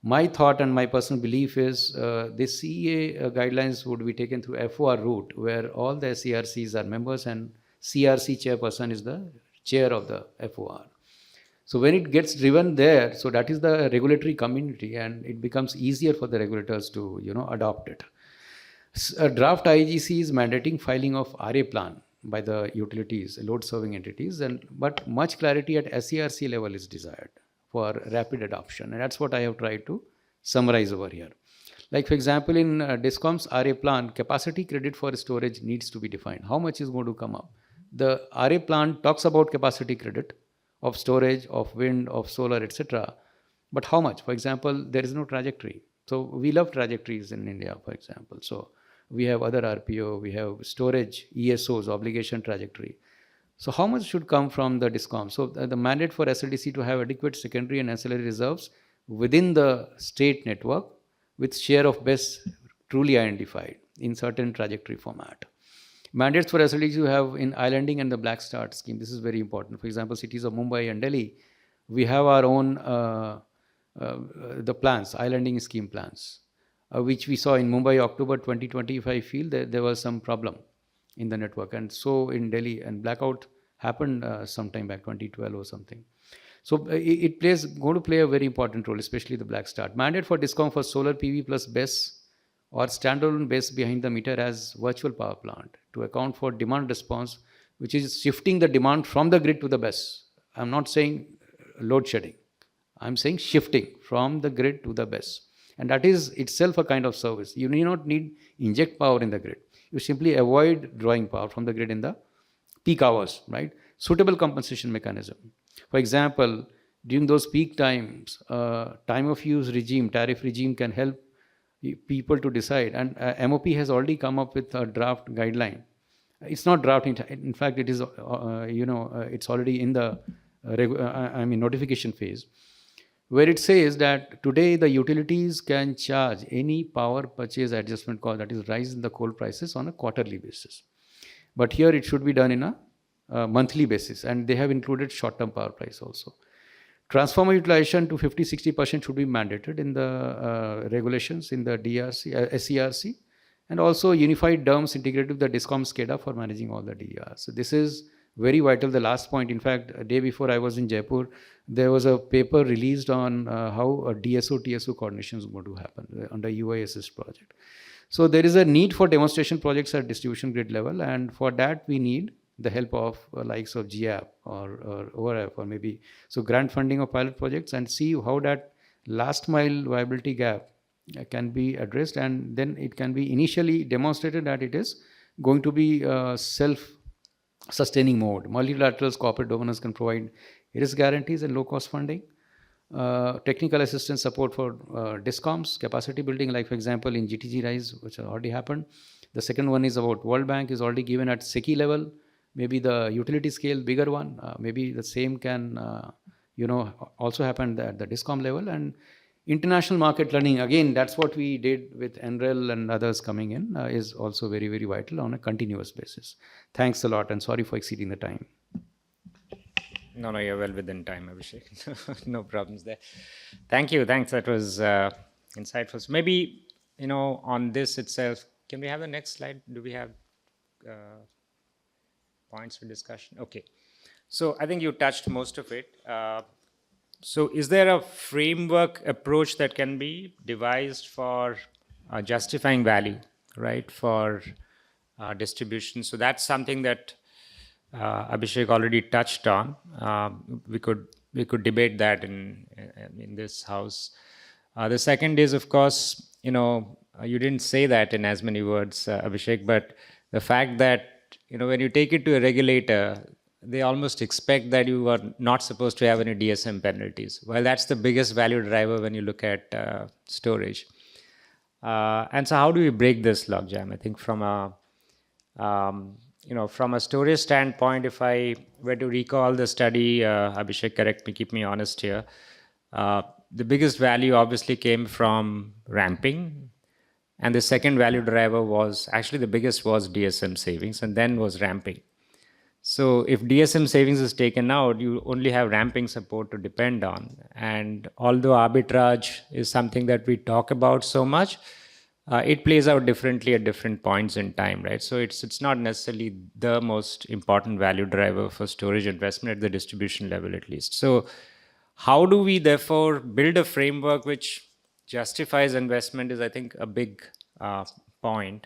my thought and my personal belief is this CEA guidelines would be taken through FOR route, where all the CRCs are members and CRC chairperson is the chair of the FOR. So when it gets driven there, so that is the regulatory community, and it becomes easier for the regulators to adopt it. A draft IGC is mandating filing of RA plan by the utilities, load serving entities, but much clarity at SERC level is desired for rapid adoption. And that's what I have tried to summarize over here. Like for example, in DISCOM's RA plan, capacity credit for storage needs to be defined. How much is going to come up? The RA plan talks about capacity credit of storage, of wind, of solar, etc. But how much? For example, there is no trajectory. So we love trajectories in India, for example. So we have other RPO, we have storage, ESOs, obligation trajectory. So how much should come from the DISCOM? So the mandate for SLDC to have adequate secondary and ancillary reserves within the state network with share of BESS truly identified in certain trajectory format. Mandates for facilities you have in islanding and the Black Start scheme. This is very important. For example, cities of Mumbai and Delhi, we have our own the plans, islanding scheme plans, which we saw in Mumbai, October 2020. If I feel that there was some problem in the network, and so in Delhi, and blackout happened sometime back 2012 or something. So it going to play a very important role, especially the Black Start. Mandate for DISCOM for solar PV plus BESS or standalone BESS behind the meter as virtual power plant to account for demand response, which is shifting the demand from the grid to the BESS. I'm not saying load shedding. I'm saying shifting from the grid to the BESS. And that is itself a kind of service. You need not inject power in the grid. You simply avoid drawing power from the grid in the peak hours, right? Suitable compensation mechanism. For example, during those peak times, time of use regime, tariff regime can help people to decide. And MOP has already come up with a draft guideline. It's not draft, in fact, it is, it's already in the notification phase, where it says that today the utilities can charge any power purchase adjustment cost, that is rise in the coal prices, on a quarterly basis. But here it should be done in a monthly basis, and they have included short-term power price also. Transformer utilization to 50-60% should be mandated in the regulations in the SERC, and also unified DERMS integrated with the DISCOM SCADA for managing all the DERs. So this is very vital. The last point, in fact, a day before I was in Jaipur, there was a paper released on how a DSO-TSO coordination is going to happen under UISS project. So there is a need for demonstration projects at distribution grid level, and for that we need the help of likes of GEAPP or ORF, or maybe so grant funding of pilot projects, and see how that last mile viability gap can be addressed, and then it can be initially demonstrated that it is going to be self-sustaining mode. Multi-laterals corporate donors can provide risk guarantees and low-cost funding. Technical assistance support for DISCOMs, capacity building, like for example in GTG RISE, which has already happened. The second one is about World Bank, is already given at SECI level. Maybe the utility scale bigger one, maybe the same can also happen at the DISCOM level. And international market learning, again, that's what we did with NREL and others coming in, is also very, very vital on a continuous basis. Thanks a lot, and sorry for exceeding the time. No, you're well within time, Abhishek. No problems there. Thank you. Thanks. That was insightful. So maybe, on this itself, can we have the next slide? Do we have points for discussion? Okay. So I think you touched most of it. So is there a framework approach that can be devised for justifying value, right, for distribution? So that's something that Abhishek already touched on. We could debate that in this house. The second is, of course, you didn't say that in as many words, Abhishek, but the fact that when you take it to a regulator, they almost expect that you are not supposed to have any DSM penalties. Well, that's the biggest value driver when you look at storage. And so how do we break this logjam? I think from a storage standpoint, if I were to recall the study, Abhishek, correct me, keep me honest here, the biggest value obviously came from ramping. And the second value driver was, actually the biggest was DSM savings, and then was ramping. So if DSM savings is taken out, you only have ramping support to depend on. And although arbitrage is something that we talk about so much, it plays out differently at different points in time, right? So it's not necessarily the most important value driver for storage investment at the distribution level, at least. So how do we therefore build a framework which justifies investment is, I think, a big point.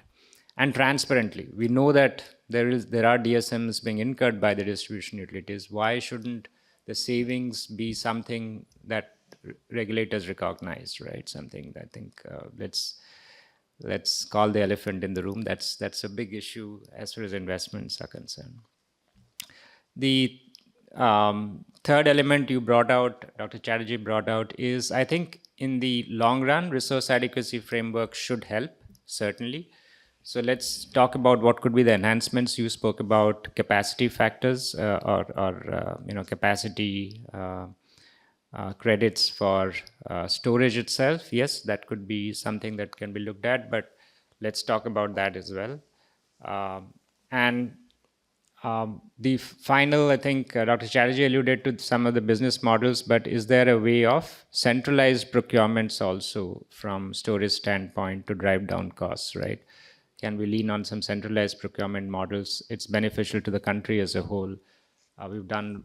And transparently, we know that there are DSMs being incurred by the distribution utilities. Why shouldn't the savings be something that regulators recognize, right? Something that I think let's call the elephant in the room. That's a big issue as far as investments are concerned. The third element you brought out, Dr. Chatterjee brought out, is I think in the long run, resource adequacy framework should help, certainly. So let's talk about what could be the enhancements. You spoke about capacity factors or capacity credits for storage itself. Yes, that could be something that can be looked at, but let's talk about that as well. And the final, I think Dr. Chatterjee alluded to some of the business models, but is there a way of centralized procurements also from storage standpoint to drive down costs, right? Can we lean on some centralized procurement models? It's beneficial to the country as a whole. We've done,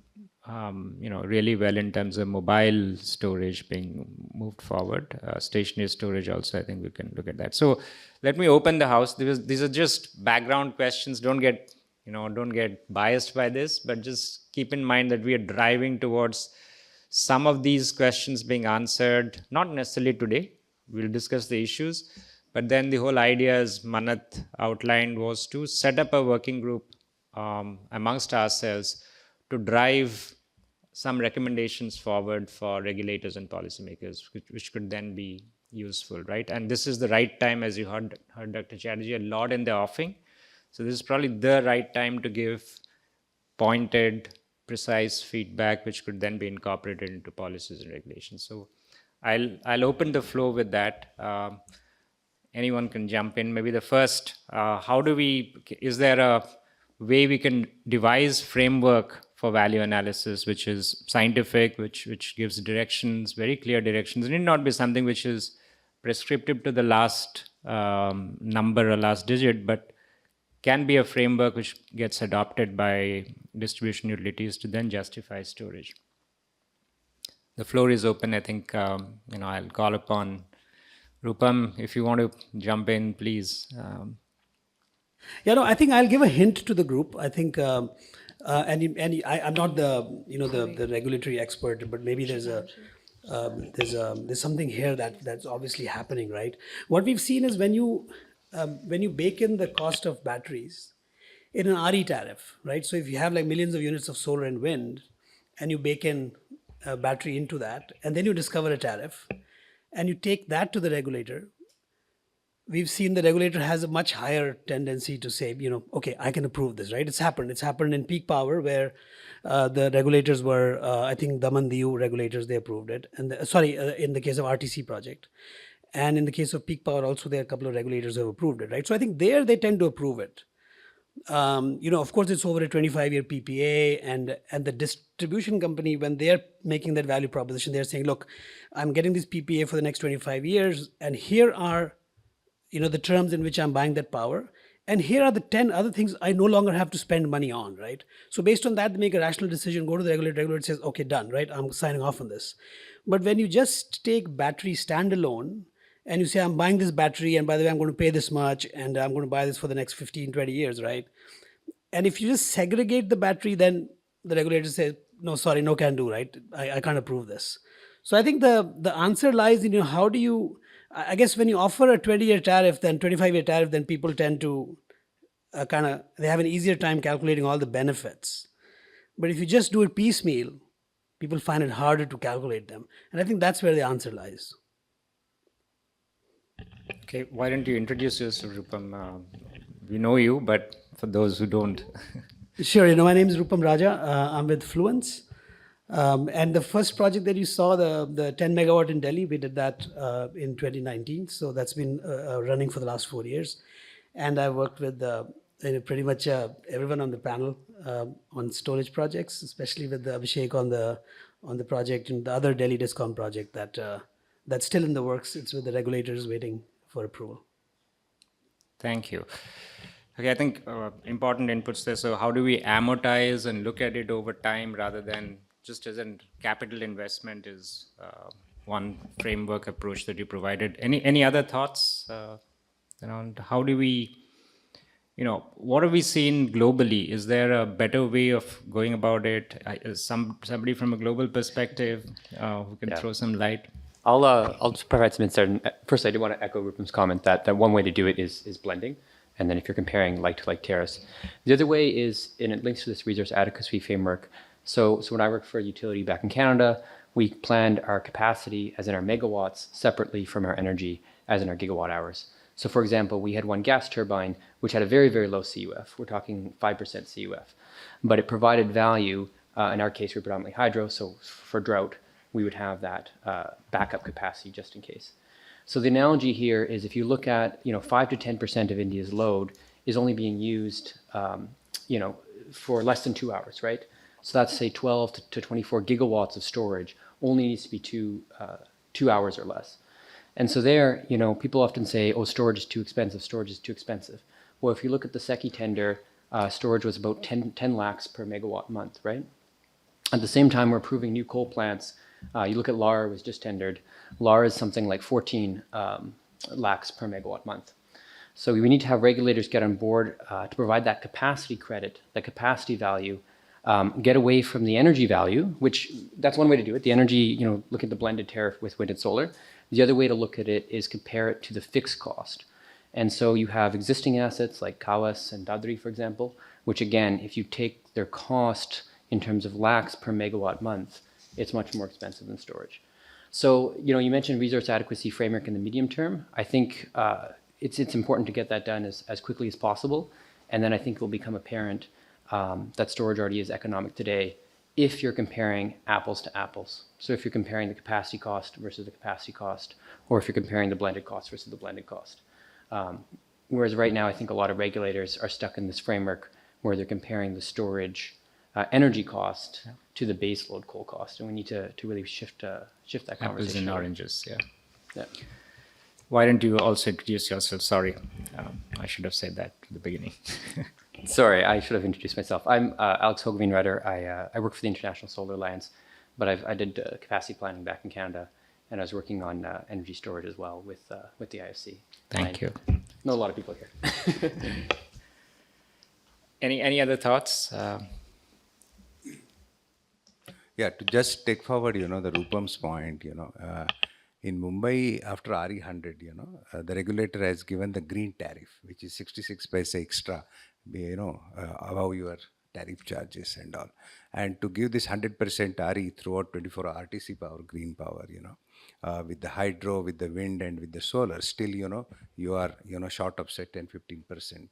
really well in terms of mobile storage being moved forward. Stationary storage also, I think we can look at that. So let me open the house. These are just background questions. Don't get biased by this, but just keep in mind that we are driving towards some of these questions being answered, not necessarily today. We'll discuss the issues, but then the whole idea, as Manath outlined, was to set up a working group amongst ourselves to drive some recommendations forward for regulators and policymakers, which could then be useful, right? And this is the right time, as you heard Dr. Chatterjee, a lot in the offing. So this is probably the right time to give pointed, precise feedback, which could then be incorporated into policies and regulations. So I'll open the floor with that. Anyone can jump in. Maybe the first, is there a way we can devise framework for value analysis, which is scientific, which gives directions, very clear directions? It need not be something which is prescriptive to the last number or last digit, but can be a framework which gets adopted by distribution utilities to then justify storage. The floor is open. I think, I'll call upon Rupam. If you want to jump in, please. I think I'll give a hint to the group. I think, I'm not the regulatory expert, but maybe there's something here that's obviously happening, right? What we've seen is when you bake in the cost of batteries in an RE tariff, right? So if you have like millions of units of solar and wind, and you bake in a battery into that, and then you discover a tariff, and you take that to the regulator, we've seen the regulator has a much higher tendency to say, okay, I can approve this, right? It's happened in peak power where the regulators were, I think Daman Diu regulators, they approved it. And in the case of RTC project. And in the case of peak power also, there are a couple of regulators who have approved it, right? So I think there they tend to approve it. Of course, it's over a 25-year PPA, and the distribution company, when they're making that value proposition, they're saying, look, I'm getting this PPA for the next 25 years, and here are the terms in which I'm buying that power. And here are the 10 other things I no longer have to spend money on, right? So based on that, they make a rational decision, go to the regulator says, okay, done, right? I'm signing off on this. But when you just take battery standalone and you say, I'm buying this battery, and by the way, I'm going to pay this much, and I'm going to buy this for the next 15, 20 years, right? And if you just segregate the battery, then the regulator says, no, sorry, no can do, right? I can't approve this. So I think the answer lies in, how do you, I guess when you offer a 20-year tariff, then 25-year tariff, then people tend to they have an easier time calculating all the benefits. But if you just do it piecemeal, people find it harder to calculate them. And I think that's where the answer lies. Okay, why don't you introduce yourself, Rupam? We know you, but for those who don't. Sure, my name is Rupam Raja. I'm with Fluence. And the first project that you saw, the 10 megawatt in Delhi, we did that in 2019. So that's been running for the last 4 years. And I worked with pretty much everyone on the panel on storage projects, especially with Abhishek on the project and the other Delhi DISCOM project that's still in the works. It's with the regulators waiting for approval. Thank you. Okay, I think important inputs there. So how do we amortize and look at it over time rather than just as a capital investment is one framework approach that you provided. Any other thoughts around how do we, what have we seen globally? Is there a better way of going about it? Is somebody from a global perspective who can throw some light? I'll just provide some insight. First, I do want to echo Rupam's comment that one way to do it is blending. And then if you're comparing like-to-like tariffs. The other way is, and it links to this resource adequacy framework. So when I worked for a utility back in Canada, we planned our capacity, as in our megawatts, separately from our energy, as in our gigawatt hours. So for example, we had one gas turbine, which had a very, very low CUF. We're talking 5% CUF. But it provided value, in our case, we're predominantly hydro, so for drought, we would have that backup capacity just in case. So the analogy here is if you look at, 5 to 10% of India's load is only being used, for less than 2 hours, right? So that's say 12 to 24 gigawatts of storage only needs to be 2 hours or less. And so there, people often say, oh, storage is too expensive, storage is too expensive. Well, if you look at the SECI tender, storage was about 10 lakhs per megawatt month, right? At the same time, we're approving new coal plants. You look at Lar was just tendered. Lar is something like 14 lakhs per megawatt month. So we need to have regulators get on board to provide that capacity credit, that capacity value, get away from the energy value, which that's one way to do it. The energy, look at the blended tariff with wind and solar. The other way to look at it is compare it to the fixed cost. And so you have existing assets like Kawas and Dadri, for example, which again, if you take their cost in terms of lakhs per megawatt month, it's much more expensive than storage. So, you mentioned resource adequacy framework in the medium term. I think it's important to get that done as quickly as possible. And then I think it will become apparent that storage already is economic today if you're comparing apples to apples. So if you're comparing the capacity cost versus the capacity cost, or if you're comparing the blended cost versus the blended cost. Whereas right now, I think a lot of regulators are stuck in this framework where they're comparing the storage energy cost to the base load coal cost. And we need to really shift that conversation. Apples and oranges, yeah. Yeah. Why don't you also introduce yourself? Sorry, I should have said that at the beginning. Sorry, I should have introduced myself. I'm Alex Hogeveen-Redder. I work for the International Solar Alliance, but I did capacity planning back in Canada, and I was working on energy storage as well with the IFC. Thank you. Know a lot of people here. Any other thoughts? Yeah, to just take forward, the Rupam's point, in Mumbai, after RE100, the regulator has given the green tariff, which is 66 paise extra, above your tariff charges and all. And to give this 100% RE throughout 24 RTC power, green power, with the hydro, with the wind and with the solar, still, you are, short of say 10-15%.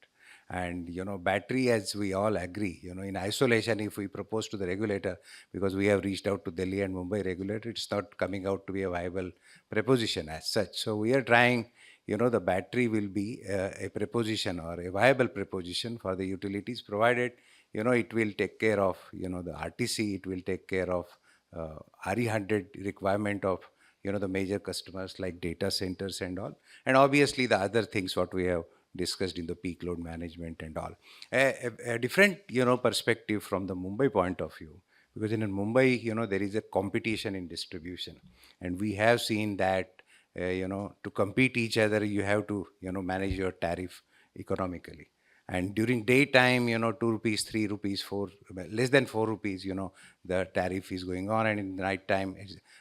And, battery, as we all agree, in isolation, if we propose to the regulator, because we have reached out to Delhi and Mumbai regulator, it's not coming out to be a viable proposition as such. So we are trying, the battery will be a proposition or a viable proposition for the utilities, provided, it will take care of, the RTC, it will take care of RE100 requirement of, the major customers like data centers and all. And obviously the other things what we have discussed in the peak load management and all. A different, perspective from the Mumbai point of view, because in Mumbai, there is a competition in distribution. And we have seen that, to compete each other, you have to, manage your tariff economically. And during daytime, 2 rupees, 3 rupees, 4, less than 4 rupees, the tariff is going on. And in the night time,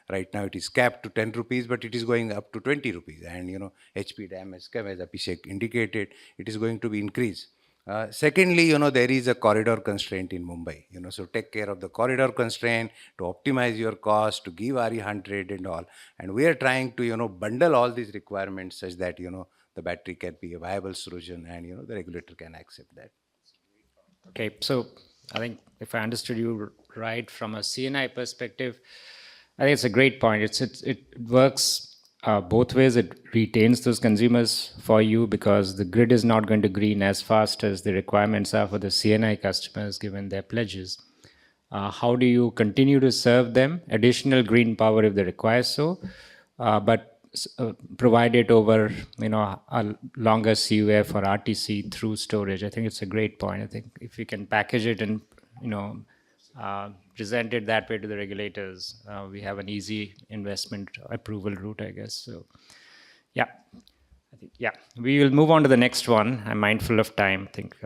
right now it is capped to 10 rupees, but it is going up to 20 rupees. And, HP dam has come, as Abhishek indicated, it is going to be increased. Secondly, there is a corridor constraint in Mumbai, so take care of the corridor constraint to optimize your cost, to give RE100 and all. And we are trying to, bundle all these requirements such that, the battery can be a viable solution and, the regulator can accept that. Okay, so I think if I understood you right from a CNI perspective, I think it's a great point. It works both ways. It retains those consumers for you because the grid is not going to green as fast as the requirements are for the CNI customers given their pledges. How do you continue to serve them additional green power if they require so, but provide it over a longer CUF or RTC through storage? I think it's a great point. I think if we can package it and present it that way to the regulators, we have an easy investment approval route, I guess. So yeah, I think we will move on to the next one. I'm mindful of time, I think.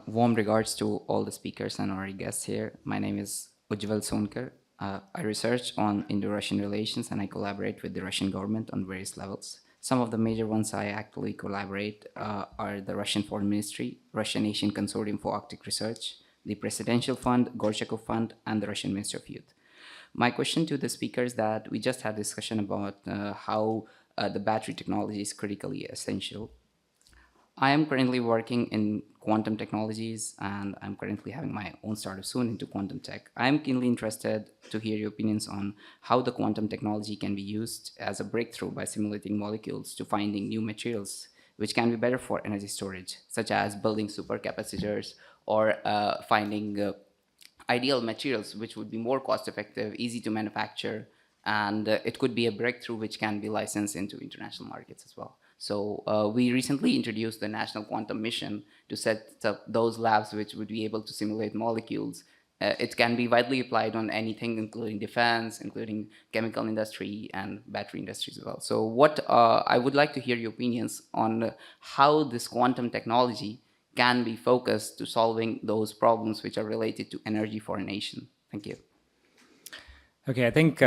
Warm regards to all the speakers and our guests here. My name is Ujjwal Sonkar. I research on Indo-Russian relations and I collaborate with the Russian government on various levels. Some of the major ones I actually collaborate are the Russian Foreign Ministry, Russian Asian Consortium for Arctic Research, the Presidential Fund, Gorchakov Fund, and the Russian Ministry of Youth. My question to the speaker is that we just had a discussion about how the battery technology is critically essential. I am currently working in quantum technologies, and I'm currently having my own startup soon into quantum tech. I'm keenly interested to hear your opinions on how the quantum technology can be used as a breakthrough by simulating molecules to finding new materials which can be better for energy storage, such as building supercapacitors or finding ideal materials which would be more cost effective, easy to manufacture, and it could be a breakthrough which can be licensed into international markets as well. So we recently introduced the National Quantum Mission to set up those labs which would be able to simulate molecules. It can be widely applied on anything, including defense, including chemical industry and battery industries as well. So what I would like to hear your opinions on how this quantum technology can be focused to solving those problems which are related to energy for a nation. Thank you. Okay, I think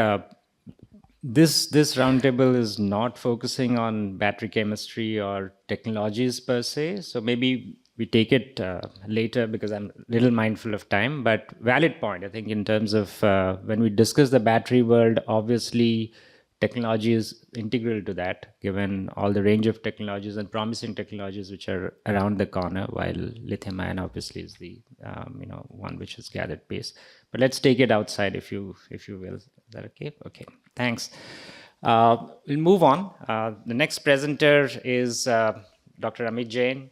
this roundtable is not focusing on battery chemistry or technologies per se. So maybe we take it later because I'm a little mindful of time. But valid point, I think, in terms of when we discuss the battery world, obviously technology is integral to that, given all the range of technologies and promising technologies which are around the corner, while lithium-ion obviously is the one which has gathered pace. But let's take it outside, if you will. Is that okay? Okay, thanks. We'll move on. The next presenter is Dr. Amit Jain.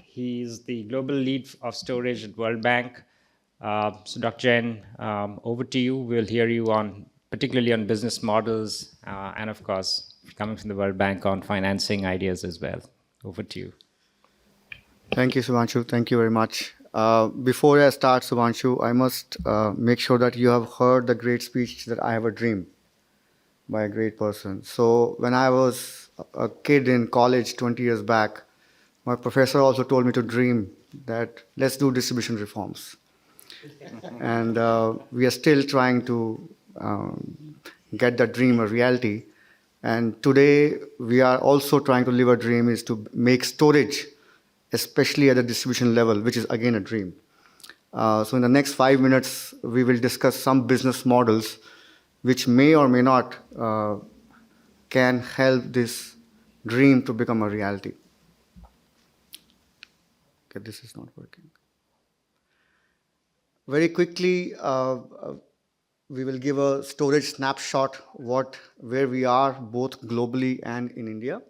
He's the global lead of storage at World Bank. So Dr. Jain, over to you. We'll hear you particularly on business models, and of course, coming from the World Bank, on financing ideas as well. Over to you. Thank you, Subhanshu. Thank you very much. Before I start, Subhanshu, I must make sure that you have heard the great speech that I Have a Dream by a great person. So when I was a kid in college 20 years back, my professor also told me to dream that let's do distribution reforms. And we are still trying to get that dream a reality. And today we are also trying to live a dream, is to make storage, especially at the distribution level, which is again a dream. So in the next 5 minutes, we will discuss some business models which may or may not can help this dream to become a reality. Okay, this is not working. Very quickly, we will give a storage snapshot where we are both globally and in India.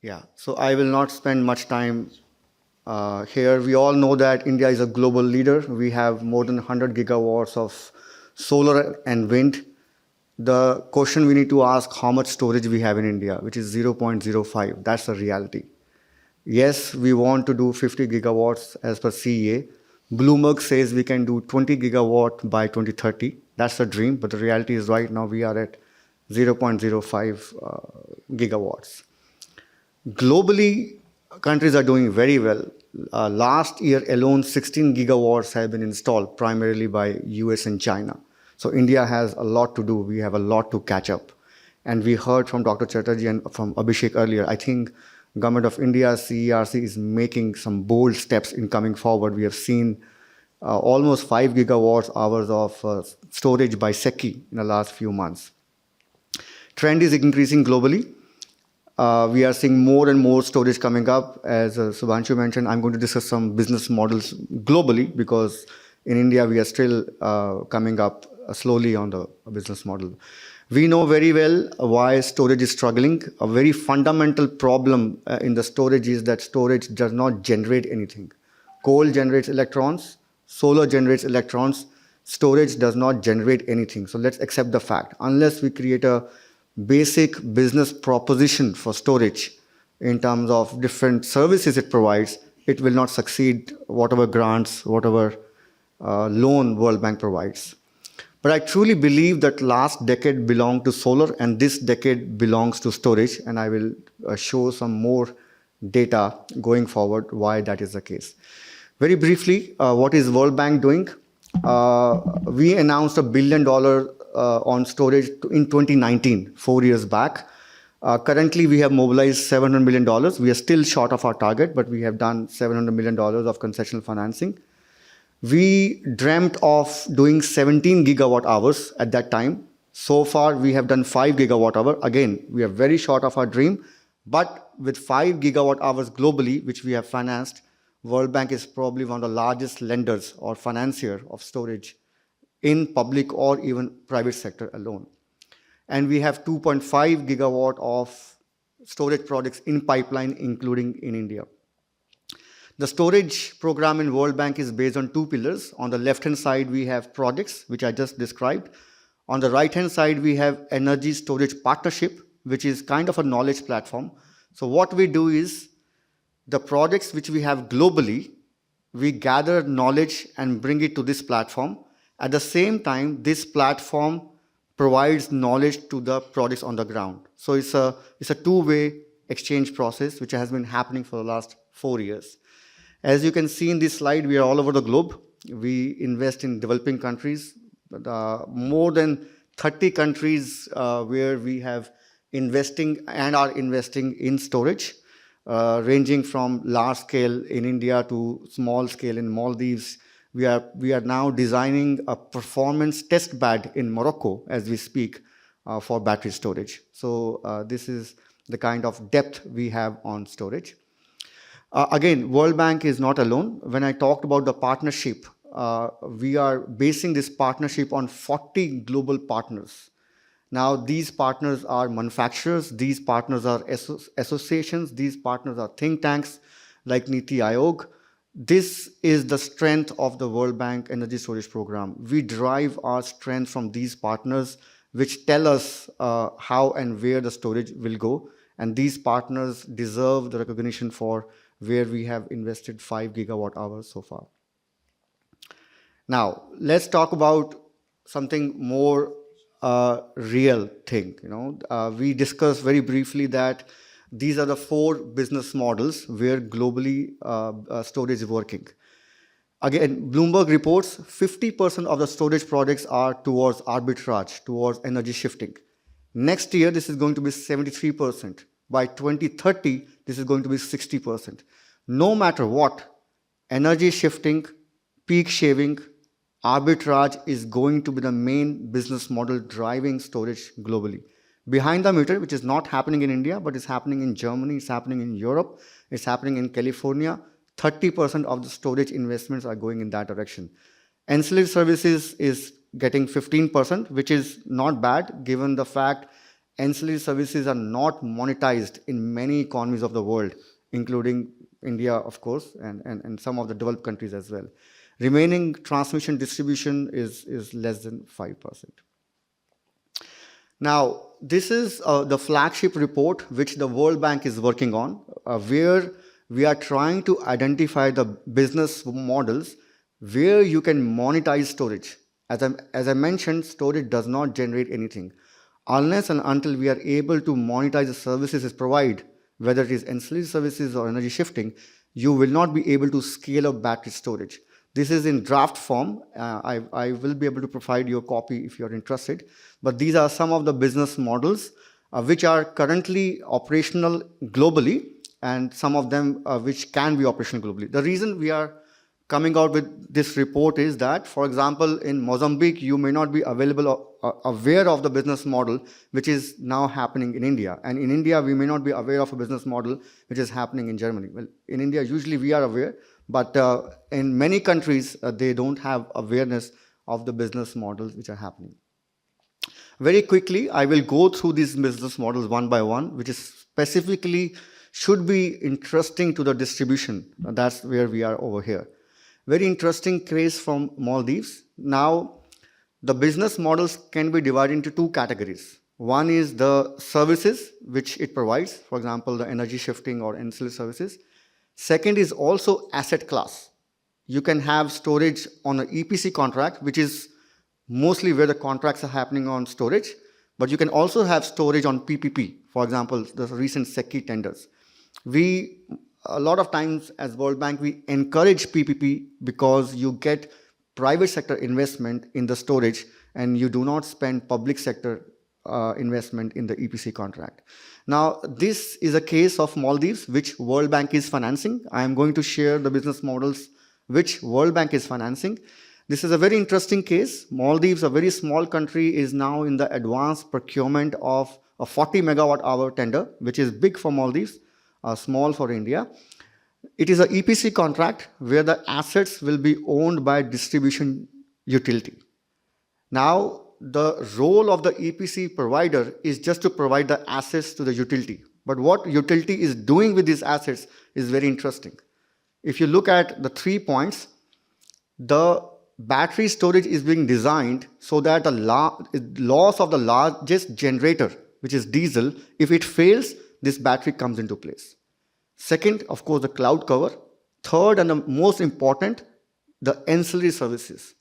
Yeah, so I will not spend much time here. We all know that India is a global leader. We have more than 100 gigawatts of solar and wind. The question we need to ask, how much storage we have in India, which is 0.05. That's the reality. Yes, we want to do 50 gigawatts as per CEA. Bloomberg says we can do 20 gigawatt by 2030. That's the dream, but the reality is right now we are at 0.05 gigawatts. Globally, countries are doing very well. Last year alone, 16 gigawatts have been installed, primarily by US and China. So India has a lot to do. We have a lot to catch up. And we heard from Dr. Chatterjee and from Abhishek earlier. I think Government of India, CERC, is making some bold steps in coming forward. We have seen almost 5 gigawatt hours of storage by SECI in the last few months. Trend is increasing globally. We are seeing more and more storage coming up. As Subhanshu mentioned, I'm going to discuss some business models globally, because in India we are still coming up slowly on the business model. We know very well why storage is struggling. A very fundamental problem in the storage is that storage does not generate anything. Coal generates electrons, solar generates electrons, storage does not generate anything. So let's accept the fact. Unless we create a basic business proposition for storage in terms of different services it provides, it will not succeed, whatever grants, whatever loan World Bank provides. But I truly believe that last decade belonged to solar and this decade belongs to storage, and I will show some more data going forward why that is the case. Very briefly, what is World Bank doing? We announced $1 billion on storage in 2019, 4 years back. Currently, we have mobilized $700 million. We are still short of our target, but we have done $700 million of concessional financing. We dreamt of doing 17 gigawatt hours at that time. So far, we have done 5 gigawatt hour. Again, we are very short of our dream, But with 5 gigawatt hours globally, which we have financed, World Bank is probably one of the largest lenders or financier of storage in public or even private sector alone. And we have 2.5 gigawatt of storage projects in pipeline, including in India. The storage program in World Bank is based on two pillars. On the left-hand side, we have projects, which I just described. On the right-hand side, we have energy storage partnership, which is kind of a knowledge platform. So what we do is, the projects which we have globally, we gather knowledge and bring it to this platform. At the same time, this platform provides knowledge to the projects on the ground. So it's a two-way exchange process, which has been happening for the last 4 years. As you can see in this slide, we are all over the globe. We invest in developing countries, more than 30 countries where we have investing and are investing in storage, ranging from large scale in India to small scale in Maldives. We are now designing a performance test bed in Morocco as we speak for battery storage. So this is the kind of depth we have on storage. Again, World Bank is not alone. When I talked about the partnership, we are basing this partnership on 40 global partners. Now, these partners are manufacturers, these partners are associations, these partners are think tanks like Niti Aayog. This is the strength of the World Bank Energy Storage Program. We derive our strength from these partners, which tell us how and where the storage will go. And these partners deserve the recognition for where we have invested 5 gigawatt hours so far. Now, let's talk about something more real thing. We discussed very briefly that these are the 4 business models where globally storage is working. Again, Bloomberg reports 50% of the storage projects are towards arbitrage, towards energy shifting. Next year, this is going to be 73%. By 2030, this is going to be 60%. No matter what, energy shifting, peak shaving, arbitrage is going to be the main business model driving storage globally. Behind the meter, which is not happening in India, but it's happening in Germany, it's happening in Europe, it's happening in California, 30% of the storage investments are going in that direction. Ancillary services is getting 15%, which is not bad given the fact ancillary services are not monetized in many economies of the world, including India, of course, and some of the developed countries as well. Remaining transmission distribution is less than 5%. Now, this is the flagship report which the World Bank is working on, where we are trying to identify the business models where you can monetize storage. As I mentioned, storage does not generate anything. Unless and until we are able to monetize the services it provides, whether it is ancillary services or energy shifting, you will not be able to scale up battery storage. This is in draft form. I will be able to provide you a copy if you're interested. But these are some of the business models which are currently operational globally, and some of them which can be operational globally. The reason we are coming out with this report is that, for example, in Mozambique, you may not be aware of the business model which is now happening in India. And in India, we may not be aware of a business model which is happening in Germany. Well, in India, usually we are aware, but in many countries, they don't have awareness of the business models which are happening. Very quickly, I will go through these business models one by one, which is specifically should be interesting to the distribution. That's where we are over here. Very interesting case from Maldives. Now, the business models can be divided into 2 categories. One is the services which it provides, for example, the energy shifting or ancillary services. Second is also asset class. You can have storage on an EPC contract, which is mostly where the contracts are happening on storage, but you can also have storage on PPP, for example, the recent SECI tenders. A lot of times as World Bank, we encourage PPP because you get private sector investment in the storage and you do not spend public sector investment in the EPC contract. Now, this is a case of Maldives, which World Bank is financing. I am going to share the business models which World Bank is financing. This is a very interesting case. Maldives, a very small country, is now in the advanced procurement of a 40 megawatt hour tender, which is big for Maldives, small for India. It is an EPC contract where the assets will be owned by distribution utility. Now, the role of the EPC provider is just to provide the assets to the utility. But what utility is doing with these assets is very interesting. If you look at the 3 points, the battery storage is being designed so that the loss of the largest generator, which is diesel, if it fails, this battery comes into place. Second, of course, the cloud cover. Third, and the most important, the ancillary services.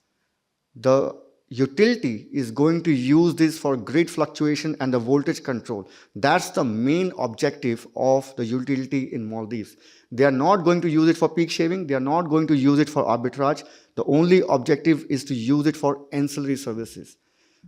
The utility is going to use this for grid fluctuation and the voltage control. That's the main objective of the utility in Maldives. They are not going to use it for peak shaving. They are not going to use it for arbitrage. The only objective is to use it for ancillary services.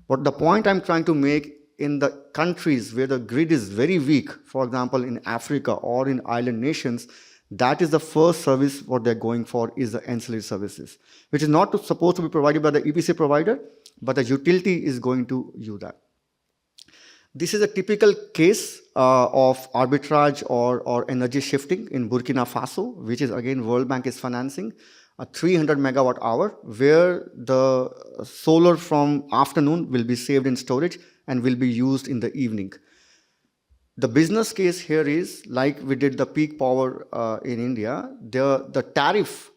But the point I'm trying to make, in the countries where the grid is very weak, for example, in Africa or in island nations, that is the first service what they're going for is the ancillary services, which is not supposed to be provided by the EPC provider, but the utility is going to use that. This is a typical case of arbitrage or energy shifting in Burkina Faso, which is again World Bank is financing, a 300 megawatt hour where the solar from afternoon will be saved in storage and will be used in the evening. The business case here is, like we did the peak power in India, the tariff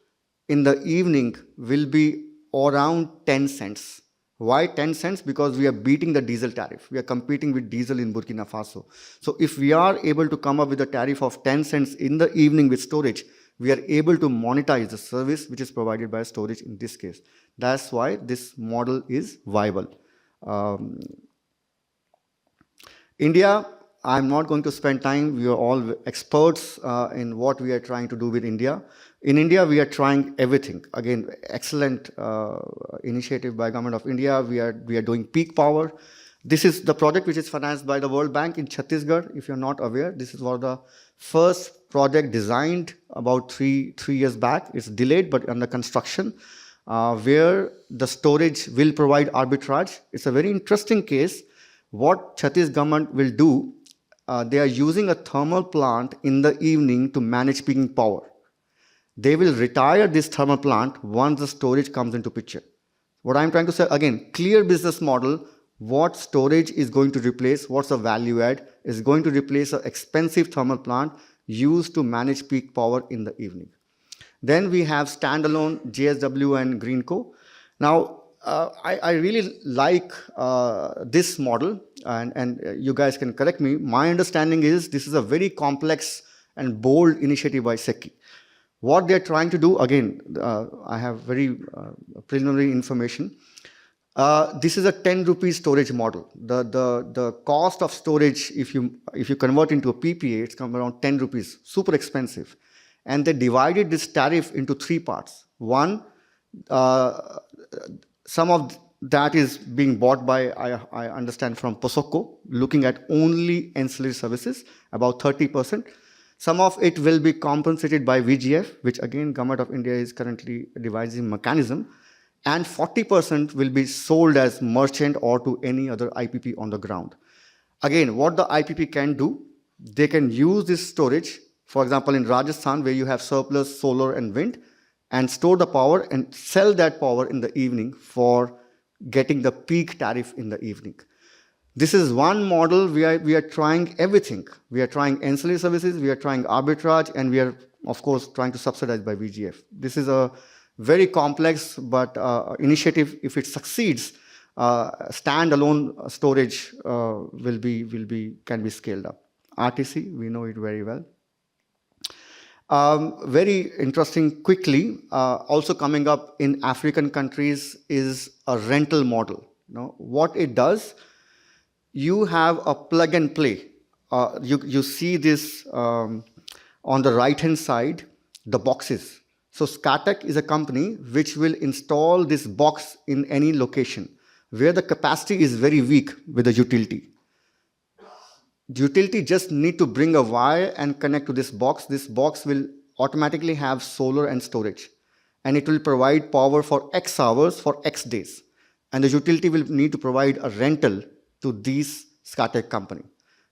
in the evening will be around 10 cents. Why 10 cents? Because we are beating the diesel tariff. We are competing with diesel in Burkina Faso. So if we are able to come up with a tariff of 10 cents in the evening with storage, we are able to monetize the service which is provided by storage in this case. That's why this model is viable. India, I'm not going to spend time. We are all experts in what we are trying to do with India. In India, we are trying everything. Again, excellent initiative by Government of India. We are doing peak power. This is the project which is financed by the World Bank in Chhattisgarh. If you're not aware, this is one of the first project designed about three years back. It's delayed, but under construction, where the storage will provide arbitrage. It's a very interesting case. What Chhattisgarh government will do, they are using a thermal plant in the evening to manage peaking power. They will retire this thermal plant once the storage comes into picture. What I'm trying to say, again, clear business model, what storage is going to replace, what's the value add, is going to replace an expensive thermal plant used to manage peak power in the evening. Then we have standalone JSW and Greenco. Now, I really like this model, and you guys can correct me. My understanding is this is a very complex and bold initiative by SECI. What they're trying to do, again, I have very preliminary information. This is a 10 rupees storage model. The cost of storage, if you convert into a PPA, it's come around 10 rupees, super expensive. And they divided this tariff into 3 parts. One, some of that is being bought by, I understand, from POSOCO, looking at only ancillary services, about 30%. Some of it will be compensated by VGF, which again, Government of India is currently devising mechanism. And 40% will be sold as merchant or to any other IPP on the ground. Again, what the IPP can do, they can use this storage, for example, in Rajasthan, where you have surplus solar and wind, and store the power and sell that power in the evening for getting the peak tariff in the evening. This is one model. We are trying everything. We are trying ancillary services, we are trying arbitrage, and we are, of course, trying to subsidize by VGF. This is a very complex but initiative. If it succeeds, standalone storage can be scaled up. RTC, we know it very well. Very interesting, quickly, also coming up in African countries is a rental model. What it does, you have a plug and play. You see this on the right-hand side, the boxes. So Scatec is a company which will install this box in any location where the capacity is very weak with the utility. The utility just need to bring a wire and connect to this box. This box will automatically have solar and storage, and it will provide power for X hours for X days. And the utility will need to provide a rental to these Scatec company.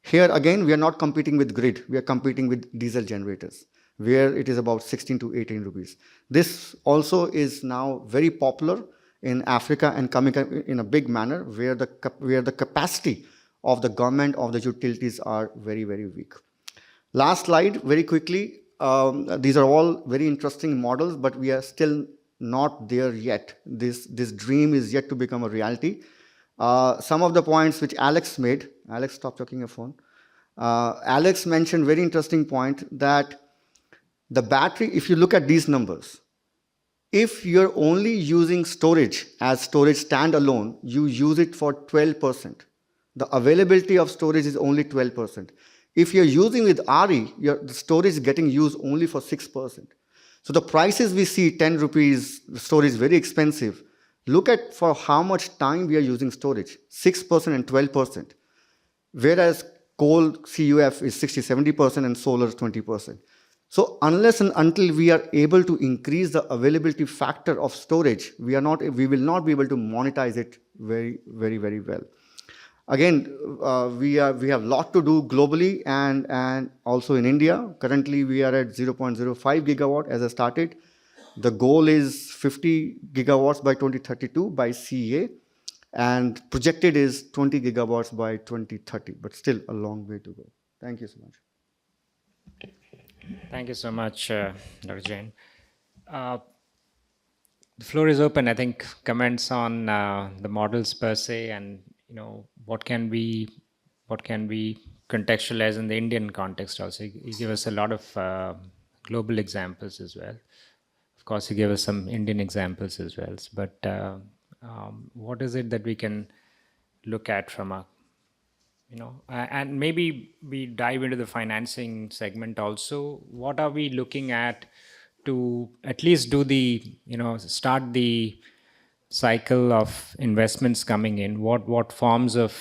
Here again, we are not competing with grid, we are competing with diesel generators, where it is about 16 to 18 rupees. This also is now very popular in Africa and coming in a big manner, where the capacity of the government, of the utilities are very, very weak. Last slide, very quickly. These are all very interesting models, but we are still not there yet. This dream is yet to become a reality. Some of the points which Alex made, Alex, stop checking your phone. Alex mentioned very interesting point that the battery, if you look at these numbers, if you're only using storage as storage standalone, you use it for 12%. The availability of storage is only 12%. If you're using with RE, the storage is getting used only for 6%. So the prices we see, 10 rupees, storage is very expensive. Look at for how much time we are using storage, 6% and 12%. Whereas coal CUF is 60-70% and solar is 20%. So unless and until we are able to increase the availability factor of storage, we will not be able to monetize it very, very, very well. Again, we have a lot to do globally and also in India. Currently, we are at 0.05 gigawatt as I started. The goal is 50 gigawatts by 2032 by CEA, and projected is 20 gigawatts by 2030, but still a long way to go. Thank you so much. Thank you so much, Dr. Jain. The floor is open. I think comments on the models per se, and what can we contextualize in the Indian context also. You give us a lot of global examples as well. Of course, you gave us some Indian examples as well. But what is it that we can look at from a, and maybe we dive into the financing segment also. What are we looking at to at least do the, start the cycle of investments coming in? What forms of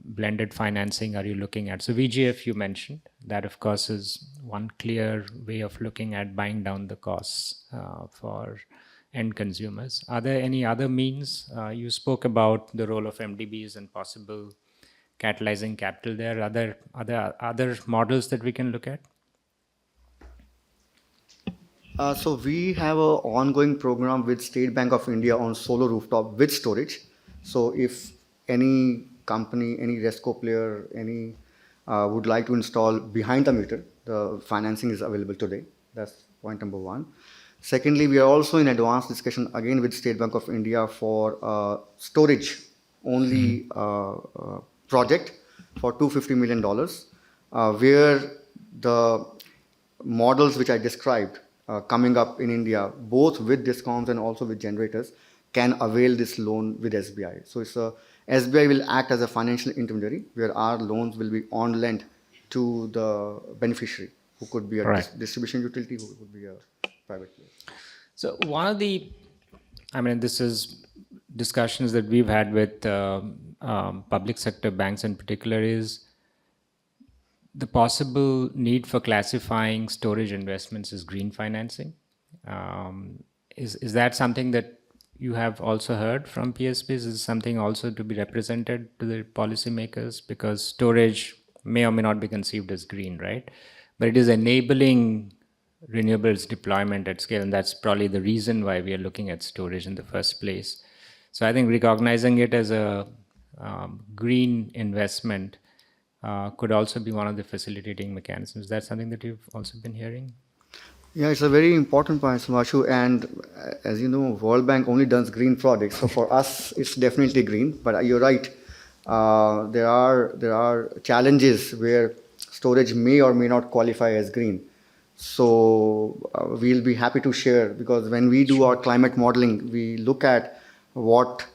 blended financing are you looking at? So VGF you mentioned, that of course is one clear way of looking at buying down the costs for end consumers. Are there any other means? You spoke about the role of MDBs and possible catalyzing capital there. Are there other models that we can look at? So we have an ongoing program with State Bank of India on solar rooftop with storage. So if any company, any RESCO player, any would like to install behind the meter, the financing is available today. That's point number one. Secondly, we are also in advanced discussion again with State Bank of India for storage only project for $250 million, where the models which I described coming up in India, both with DISCOMs and also with generators, can avail this loan with SBI. So SBI will act as a financial intermediary, where our loans will be on lent to the beneficiary, who could be a distribution utility, who could be a private player. So one of the, this is discussions that we've had with public sector banks in particular, is the possible need for classifying storage investments as green financing. Is that something that you have also heard from PSPs? Is it something also to be represented to the policymakers? Because storage may or may not be conceived as green, right? But it is enabling renewables deployment at scale, and that's probably the reason why we are looking at storage in the first place. So I think recognizing it as a green investment could also be one of the facilitating mechanisms. Is that something that you've also been hearing? Yeah, it's a very important point, Sumashu. And as you know, World Bank only does green projects. So for us, it's definitely green. But you're right. There are challenges where storage may or may not qualify as green. So we'll be happy to share, because when we do our climate modeling, we look at what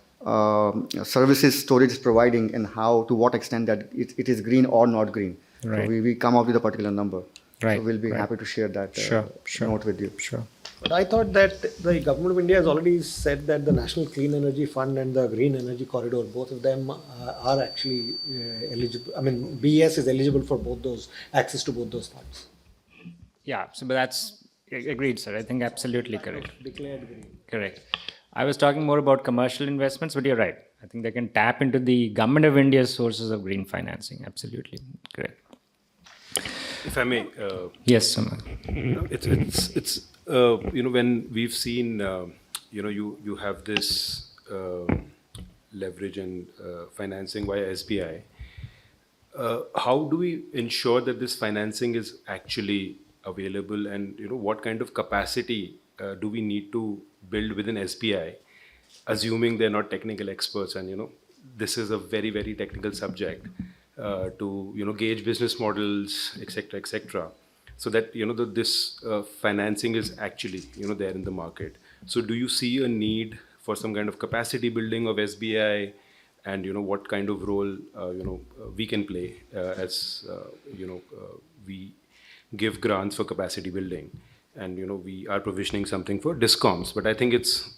services storage is providing and how, to what extent that it is green or not green. Right. So we come up with a particular number. Right. So we'll be happy to share that note with you. Sure. But I thought that the government of India has already said that the National Clean Energy Fund and the Green Energy Corridor, both of them are actually eligible. BES is eligible for both those, access to both those funds. Yeah, so but that's agreed, sir. I think absolutely correct. Declared green. Correct. I was talking more about commercial investments, but you're right. I think they can tap into the government of India's sources of green financing. Absolutely. Correct. If I may. Yes, Sumant. It's when we've seen, you have this leverage and financing via SBI. How do we ensure that this financing is actually available, and what kind of capacity do we need to build within SBI, assuming they're not technical experts, and this is a very, very technical subject to gauge business models, etc., so that this financing is actually there in the market. So do you see a need for some kind of capacity building of SBI, and what kind of role we can play as we give grants for capacity building, and we are provisioning something for DISCOMs, but I think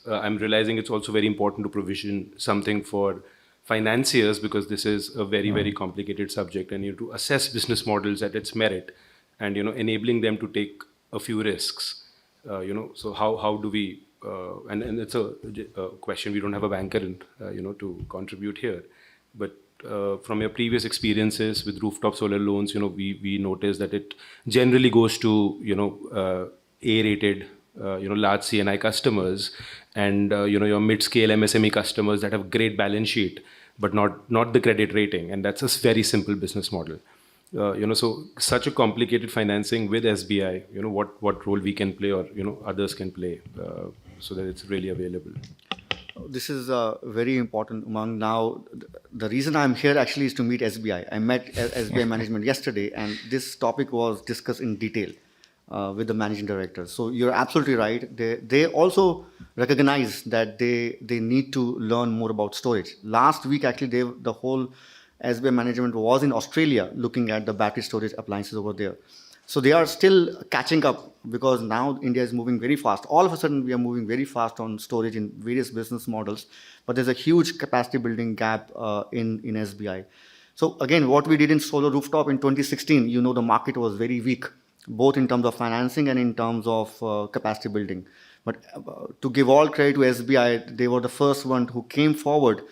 I'm realizing it's also very important to provision something for financiers, because this is a very, very complicated subject, and you have to assess business models at its merit, and enabling them to take a few risks. So how do we and it's a question, we don't have a banker to contribute here, but from your previous experiences with rooftop solar loans, we noticed that it generally goes to A-rated large CNI customers, and your mid-scale MSME customers that have great balance sheet but not the credit rating, and that's a very simple business model. So such a complicated financing with SBI, what role we can play, or others can play, so that it's really available. This is very important, Umang. Now, the reason I'm here actually is to meet SBI. I met SBI management yesterday, and this topic was discussed in detail with the managing director. So you're absolutely right. They also recognize that they need to learn more about storage. Last week, actually, the whole SBI management was in Australia looking at the battery storage appliances over there. So they are still catching up, because now India is moving very fast. All of a sudden, we are moving very fast on storage in various business models, but there's a huge capacity building gap in SBI. So again, what we did in solar rooftop in 2016, the market was very weak, both in terms of financing and in terms of capacity building. But to give all credit to SBI, they were the first one who came forward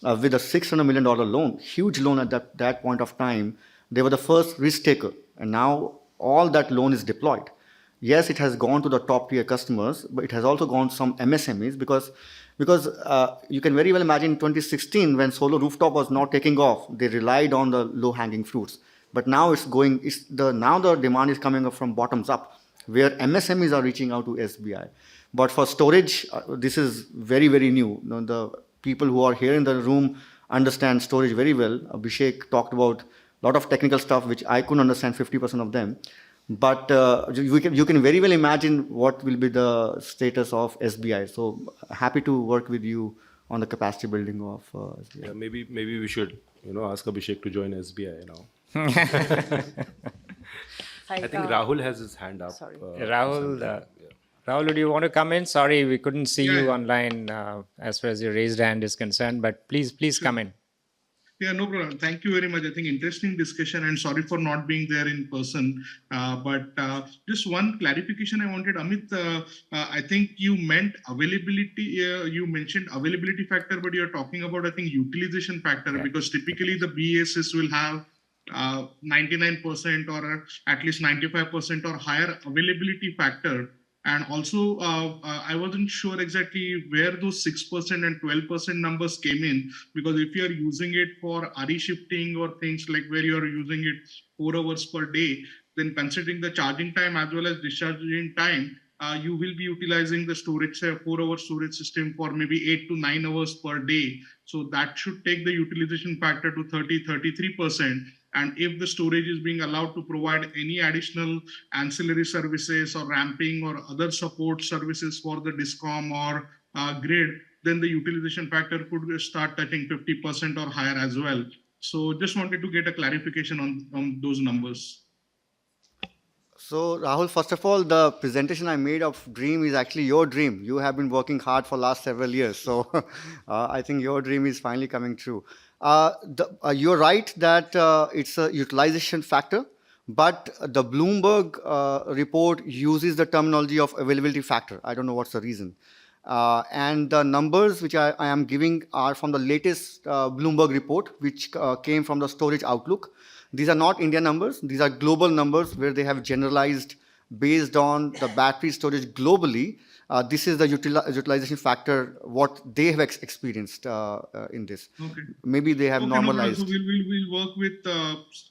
with a $600 million loan, huge loan at that point of time. They were the first risk taker, and now all that loan is deployed. Yes, it has gone to the top tier customers, but it has also gone to some MSMEs, because you can very well imagine in 2016, when solar rooftop was not taking off, they relied on the low hanging fruits. But now now the demand is coming up from bottoms up, where MSMEs are reaching out to SBI. But for storage, this is very, very new. The people who are here in the room understand storage very well. Abhishek talked about a lot of technical stuff, which I couldn't understand 50% of them. But you can very well imagine what will be the status of SBI. So happy to work with you on the capacity building of SBI. Yeah, maybe we should ask Abhishek to join SBI now. I think Rahul has his hand up. Sorry. Rahul, do you want to come in? Sorry, we couldn't see you online as far as your raised hand is concerned, but please come in. Yeah, no problem. Thank you very much. I think interesting discussion, and sorry for not being there in person. But just one clarification I wanted, Amit. I think you meant availability. You mentioned availability factor, but you're talking about, I think, utilization factor, because typically the BESS will have 99% or at least 95% or higher availability factor. And also, I wasn't sure exactly where those 6% and 12% numbers came in, because if you're using it for RE shifting or things like where you're using it 4 hours per day, then considering the charging time as well as discharging time, you will be utilizing the storage, 4-hour storage system for maybe 8 to 9 hours per day. So that should take the utilization factor to 33%. And if the storage is being allowed to provide any additional ancillary services or ramping or other support services for the DISCOM or grid, then the utilization factor could start touching 50% or higher as well. So just wanted to get a clarification on those numbers. So Rahul, first of all, the presentation I made of dream is actually your dream. You have been working hard for last several years. So I think your dream is finally coming true. You're right that it's a utilization factor, but the Bloomberg report uses the terminology of availability factor. I don't know what's the reason. And the numbers which I am giving are from the latest Bloomberg report, which came from the Storage Outlook. These are not India numbers. These are global numbers where they have generalized based on the battery storage globally. This is the utilization factor, what they have experienced in this. Okay. Maybe they have Okay, no problem. normalized. So we'll work with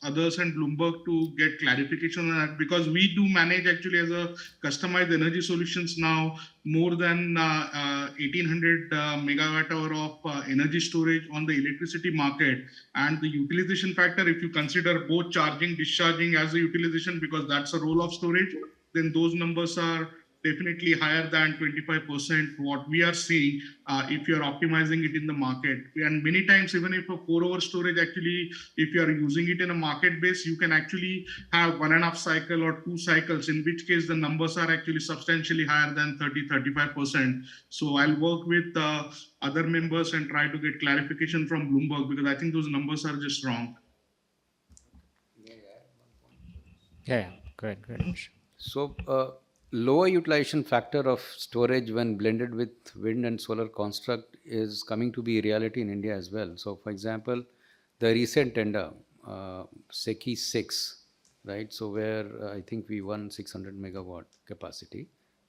others and Bloomberg to get clarification on that, because we do manage actually as a customized energy solutions now more than 1800 megawatt hour of energy storage on the electricity market. And the utilization factor, if you consider both charging, discharging as a utilization, because that's a role of storage, then those numbers are definitely higher than 25% what we are seeing if you're optimizing it in the market. And many times, even if a 4-hour storage, actually, if you are using it in a market base, you can actually have 1.5 cycle or 2 cycles, in which case the numbers are actually substantially higher than 30-35%. So I'll work with other members and try to get clarification from Bloomberg, because I think those numbers are just wrong. Yeah, great. So, lower utilization factor of storage when blended with wind and solar construct is coming to be a reality in India as well. So, for example, the recent tender, SECI 6, right? So, where I think we won 600 megawatt capacity,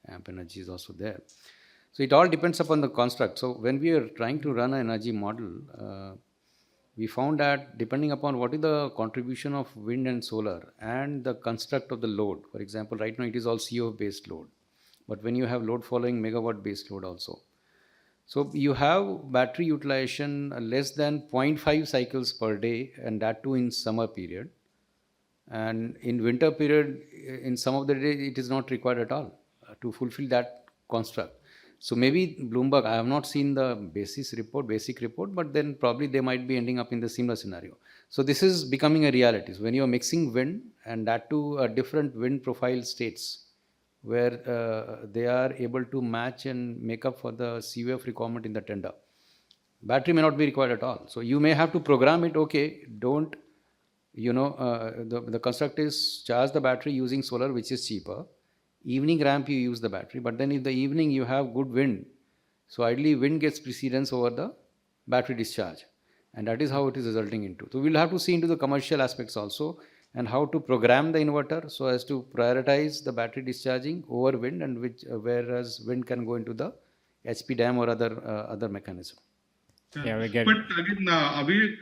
AMP Energy is also there. So, it all depends upon the construct. So, when we are trying to run an energy model, we found that depending upon what is the contribution of wind and solar and the construct of the load, for example, right now it is all CO based load, but when you have load following megawatt based load also. So you have battery utilization less than 0.5 cycles per day, and that too in summer period. And in winter period, in some of the days, it is not required at all to fulfill that construct. So maybe Bloomberg, I have not seen the basic report, but then probably they might be ending up in the similar scenario. So this is becoming a reality. So when you are mixing wind, and that to different wind profile states, where they are able to match and make up for the CUF requirement in the tender, battery may not be required at all. So you may have to program it, okay, don't, the construct is charge the battery using solar, which is cheaper. Evening ramp you use the battery, but then if the evening you have good wind, so ideally wind gets precedence over the battery discharge, and that is how it is resulting into. So we'll have to see into the commercial aspects also, and how to program the inverter so as to prioritize the battery discharging over wind, and whereas wind can go into the HP dam or other mechanism. Yeah, we get But again, Avik,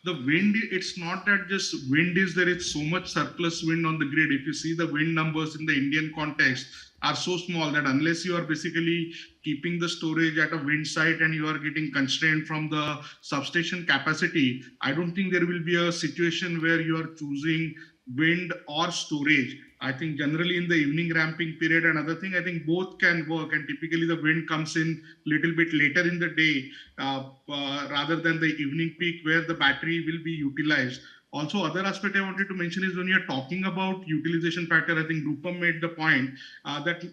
the wind, it's not that just wind is there, it's so much surplus wind on the grid. If you see the wind numbers in the Indian context are so small that unless you are basically keeping the storage at a wind site and you are getting constrained from the substation capacity, I don't think there will be a situation where you are choosing wind or storage. I think generally in the evening ramping period and other thing, I think both can work, and typically the wind comes in little bit later in the day rather than the evening peak where the battery will be utilized. Also, other aspect I wanted to mention is when you're talking about utilization factor, I think Rupam made the point that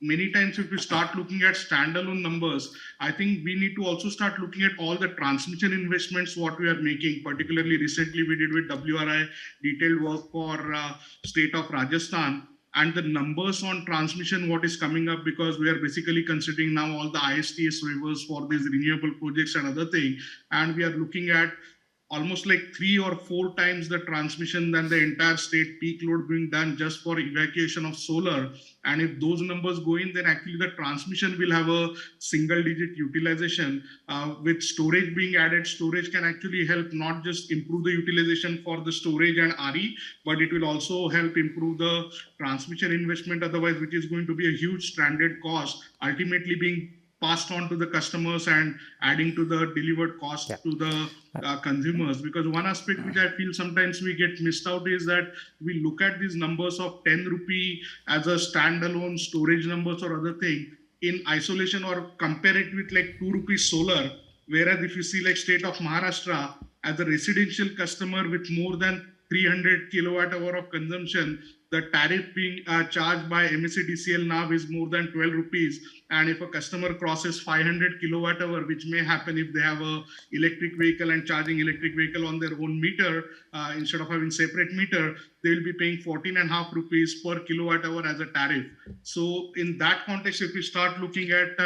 many times if we start looking at standalone numbers, I think we need to also start looking at all the transmission investments what we are making. Particularly recently we did with WRI detailed work for state of Rajasthan, and the numbers on transmission what is coming up, because we are basically considering now all the ISTS waivers for these renewable projects and other thing, and we are looking at almost like 3 or 4 times the transmission than the entire state peak load being done just for evacuation of solar. And if those numbers go in, then actually the transmission will have a single digit utilization. With storage being added, storage can actually help not just improve the utilization for the storage and RE, but it will also help improve the transmission investment otherwise, which is going to be a huge stranded cost, ultimately being passed on to the customers and adding to the delivered cost to the consumers. Because one aspect which I feel sometimes we get missed out is that we look at these numbers of 10 rupee as a standalone storage numbers or other thing in isolation, or compare it with like 2 rupees solar. Whereas if you see like state of Maharashtra as a residential customer with more than 300 kilowatt hour of consumption, the tariff being charged by MSEDCL now is more than 12 rupees. And if a customer crosses 500 kilowatt hour, which may happen if they have a electric vehicle and charging electric vehicle on their own meter, instead of having separate meter, they will be paying 14.5 rupees per kilowatt hour as a tariff. So in that context, if we start looking at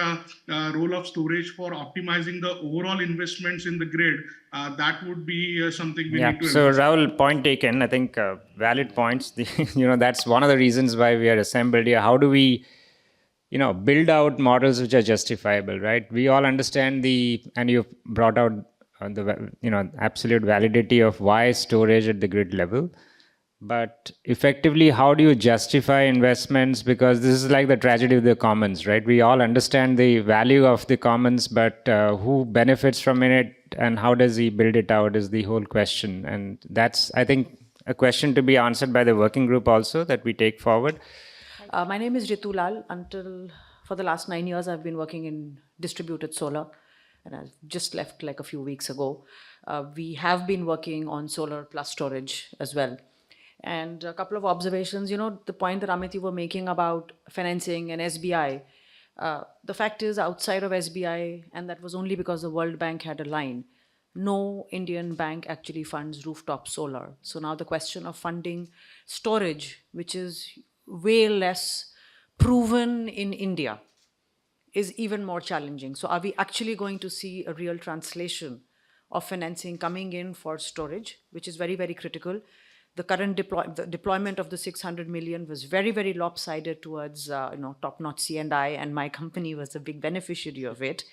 role of storage for optimizing the overall investments in the grid, that would be something we need to So emphasize. Rahul, point taken. I think valid points. That's one of the reasons why we are assembled here. How do we, build out models which are justifiable, right? We all understand and you've brought out the, absolute validity of why storage at the grid level. But effectively, how do you justify investments? Because this is like the tragedy of the commons, right? We all understand the value of the commons, but who benefits from it and how does he build it out is the whole question. And that's, I think, a question to be answered by the working group also that we take forward. My name is Ritu Lal. For the last 9 years, I've been working in distributed solar, and I've just left like a few weeks ago. We have been working on solar plus storage as well. And a couple of observations, the point that Amit, you were making about financing and SBI, the fact is outside of SBI, and that was only because the World Bank had a line, no Indian bank actually funds rooftop solar. So now the question of funding storage, which is way less proven in India, is even more challenging. So are we actually going to see a real translation of financing coming in for storage, which is very, very critical? The current deployment of the 600 million was very, very lopsided towards top-notch C&I, and my company was a big beneficiary of it.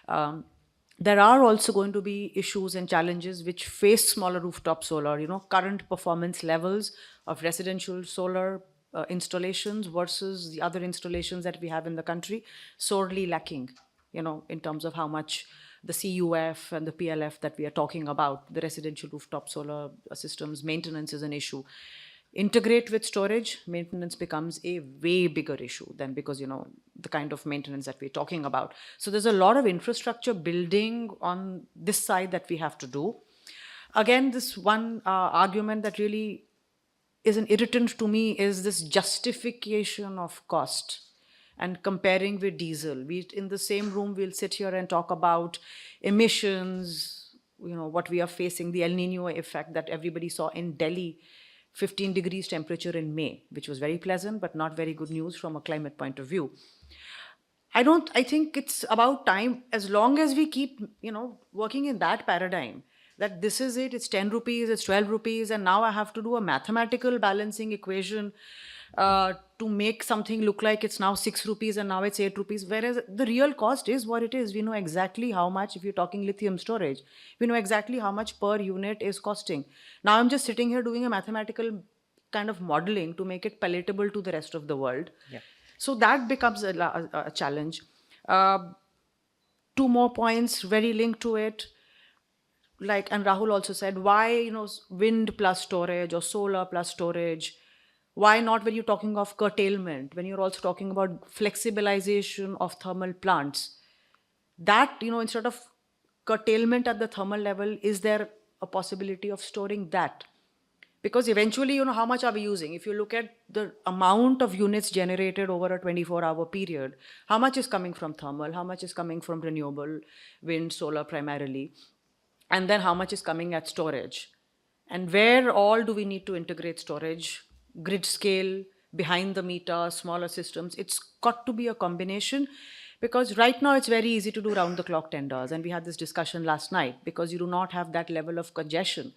There are also going to be issues and challenges which face smaller rooftop solar. Current performance levels of residential solar installations versus the other installations that we have in the country, sorely lacking, in terms of how much the CUF and the PLF that we are talking about, the residential rooftop solar systems, maintenance is an issue. Integrate with storage, maintenance becomes a way bigger issue than because, the kind of maintenance that we're talking about. So there's a lot of infrastructure building on this side that we have to do. Again, this one argument that really is an irritant to me is this justification of cost and comparing with diesel. In the same room, we'll sit here and talk about emissions, what we are facing, the El Nino effect that everybody saw in Delhi, 15 degrees temperature in May, which was very pleasant, but not very good news from a climate point of view. I think it's about time, as long as we keep, working in that paradigm, that this is it, it's 10 rupees, it's 12 rupees, and now I have to do a mathematical balancing equation to make something look like it's now 6 rupees and now it's 8 rupees, whereas the real cost is what it is. We know exactly how much, if you're talking lithium storage, we know exactly how much per unit is costing. Now I'm just sitting here doing a mathematical kind of modeling to make it palatable to the rest of the world. Yeah. So that becomes a challenge. 2 more points very linked to it. And Rahul also said, why, wind plus storage or solar plus storage? Why not when you're talking of curtailment, when you're also talking about flexibilization of thermal plants? That, instead of curtailment at the thermal level, is there a possibility of storing that? Because eventually, how much are we using? If you look at the amount of units generated over a 24-hour period, how much is coming from thermal, how much is coming from renewable, wind, solar primarily, and then how much is coming at storage? And where all do we need to integrate storage? Grid scale, behind the meter, smaller systems. It's got to be a combination, because right now it's very easy to do round-the-clock tenders, and we had this discussion last night, because you do not have that level of congestion.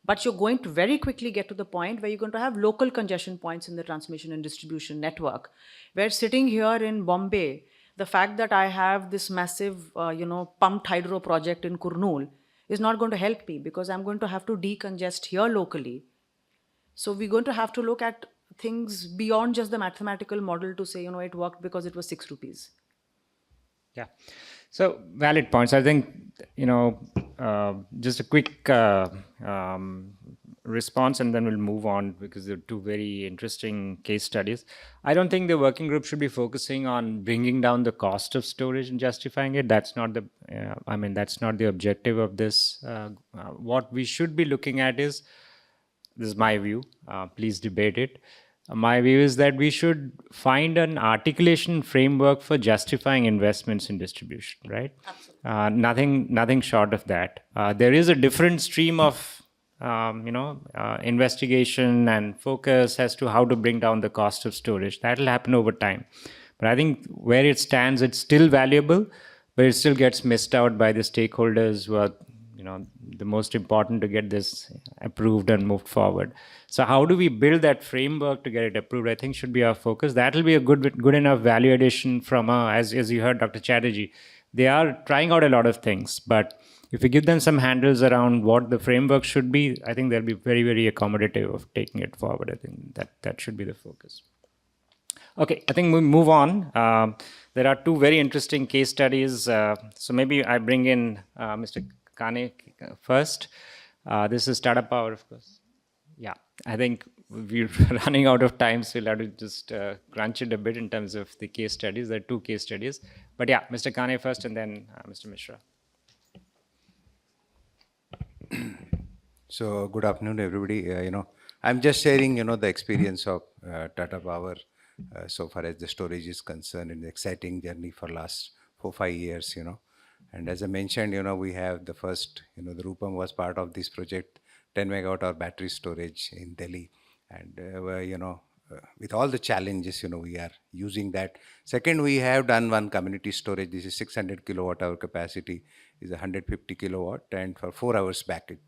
But you're going to very quickly get to the point where you're going to have local congestion points in the transmission and distribution network, where sitting here in Bombay, the fact that I have this massive, pumped hydro project in Kurnool is not going to help me, because I'm going to have to decongest here locally. So we're going to have to look at things beyond just the mathematical model to say, it worked because it was 6 rupees. Yeah. So valid points. I think, just a quick response and then we'll move on, because they're 2 very interesting case studies. I don't think the working group should be focusing on bringing down the cost of storage and justifying it. That's not that's not the objective of this. What we should be looking at is, this is my view, please debate it, my view is that we should find an articulation framework for justifying investments in distribution, right? Nothing short of that. There is a different stream of investigation and focus as to how to bring down the cost of storage. That will happen over time. But I think where it stands, it's still valuable, but it still gets missed out by the stakeholders who are the most important to get this approved and moved forward. So how do we build that framework to get it approved? I think should be our focus. That will be a good enough value addition from as you heard Dr. Chatterjee. They are trying out a lot of things, but if we give them some handles around what the framework should be, I think they'll be very, very accommodative of taking it forward. I think that should be the focus. Okay, I think we move on. There are two very interesting case studies. So maybe I bring in Mr. Kane first. This is Startup Power, of course. Yeah, I think we're running out of time, so we'll have to just crunch it a bit in terms of the case studies. There are two case studies. But yeah, Mr. Kane first and then Mr. Mishra. So good afternoon, everybody. I'm just sharing, the experience of Tata Power so far as the storage is concerned, in the exciting journey for last 4-5 years, And as I mentioned, we have the first, the Rupam was part of this project, 10 megawatt hour battery storage in Delhi. And, with all the challenges, we are using that. Second, we have done one community storage. This is 600 kilowatt hour capacity, is 150 kilowatt and for 4 hours backup.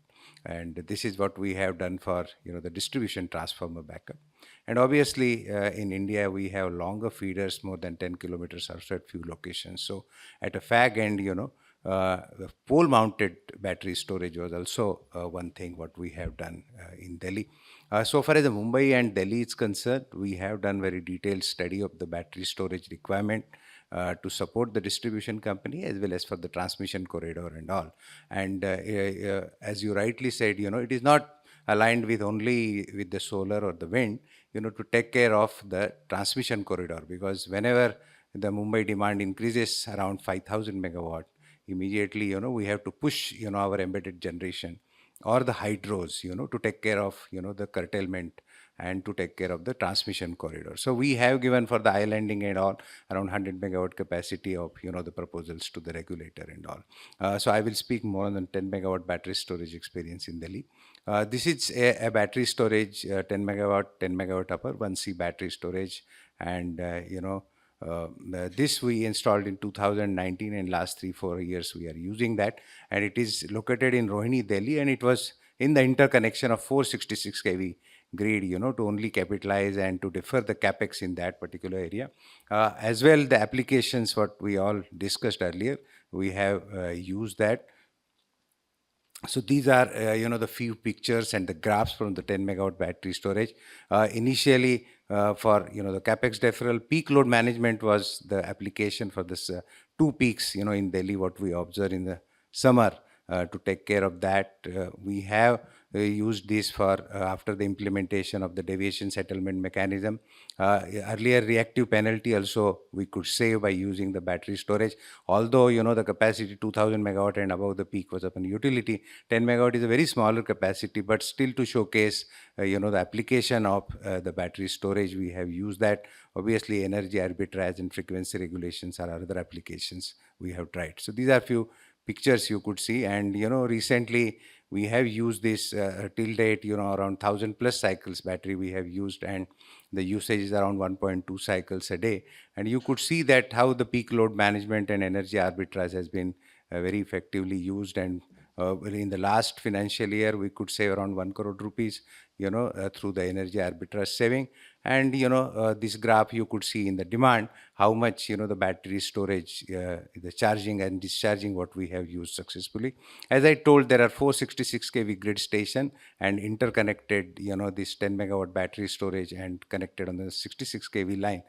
And this is what we have done for, the distribution transformer backup. And obviously, in India, we have longer feeders, more than 10 kilometers outside few locations. So at a fag end, the pole-mounted battery storage was also one thing what we have done in Delhi. So far as the Mumbai and Delhi is concerned, we have done very detailed study of the battery storage requirement to support the distribution company as well as for the transmission corridor and all. And as you rightly said, it is not aligned with only with the solar or the wind, to take care of the transmission corridor, because whenever the Mumbai demand increases around 5,000 megawatt, immediately, we have to push, our embedded generation or the hydros, to take care of, the curtailment and to take care of the transmission corridor. So we have given for the islanding and all around 100 megawatt capacity of, the proposals to the regulator and all. So I will speak more on the 10 megawatt battery storage experience in Delhi. This is a battery storage, 10 megawatt upper, 1C battery storage. And, this we installed in 2019, and last 3-4 years we are using that. And it is located in Rohini, Delhi, and it was in the interconnection of 466 kV grid, to only capitalize and to defer the capex in that particular area. As well, the applications, what we all discussed earlier, we have used that. So these are, the few pictures and the graphs from the 10 megawatt battery storage. Initially, for, the capex deferral, peak load management was the application for this 2 peaks, in Delhi, what we observe in the summer. To take care of that, we have used this for after the implementation of the deviation settlement mechanism. Earlier reactive penalty also we could save by using the battery storage. Although, the capacity 2000 megawatt and above the peak was upon utility, 10 megawatt is a very smaller capacity, but still to showcase, the application of the battery storage, we have used that. Obviously, energy arbitrage and frequency regulations are other applications we have tried. So these are few pictures you could see. And, recently we have used this till date, around 1000 plus cycles battery we have used, and the usage is around 1.2 cycles a day. And you could see that how the peak load management and energy arbitrage has been very effectively used. And in the last financial year, we could save around 1 crore rupees, through the energy arbitrage saving. And, this graph you could see in the demand, how much, the battery storage, the charging and discharging what we have used successfully. As I told, there are 466 kV grid station and interconnected, this 10 megawatt battery storage and connected on the 66 kV line.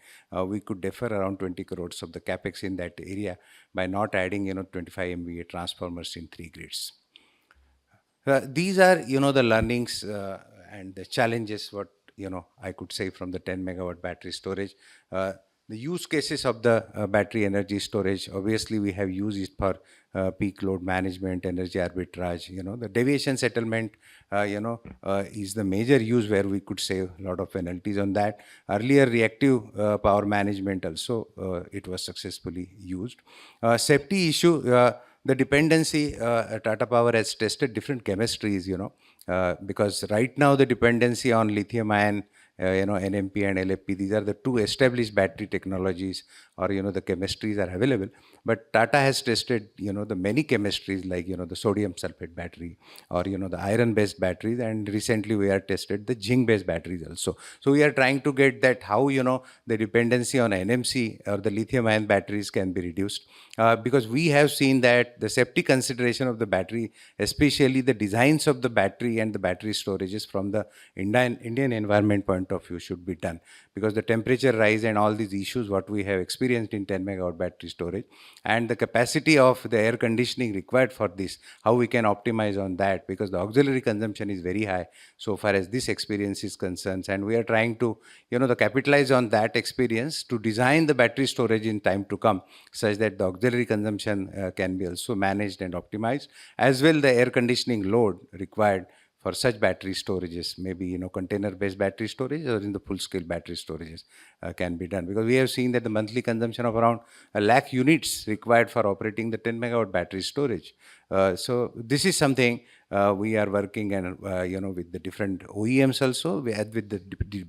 We could defer around 20 crores of the capex in that area by not adding, 25 MVA transformers in 3 grids. These are, the learnings and the challenges, what, I could say from the 10 megawatt battery storage. The use cases of the battery energy storage, obviously we have used it for peak load management, energy arbitrage, the deviation settlement, is the major use where we could save a lot of penalties on that. Earlier reactive power management also, it was successfully used. Safety issue, the dependency, Tata Power has tested different chemistries, because right now the dependency on lithium ion, NMP and LFP, these are the two established battery technologies, or, the chemistries are available. But Tata has tested, the many chemistries like, the sodium sulfate battery, or, the iron-based batteries, and recently we have tested the zinc-based batteries also. So we are trying to get that how, the dependency on NMC or the lithium-ion batteries can be reduced. Because we have seen that the safety consideration of the battery, especially the designs of the battery and the battery storages from the Indian environment point of view should be done, because the temperature rise and all these issues what we have experienced in 10 megawatt battery storage, and the capacity of the air conditioning required for this, how we can optimize on that, because the auxiliary consumption is very high so far as this experience is concerned, and we are trying to capitalize on that experience to design the battery storage in time to come such that the auxiliary consumption can be also managed and optimized, as well the air conditioning load required for such battery storages, maybe container-based battery storage or in the full-scale battery storages can be done. Because we have seen that the monthly consumption of around 1 lakh units required for operating the 10 megawatt battery storage. So this is something we are working and with the different OEMs also, with the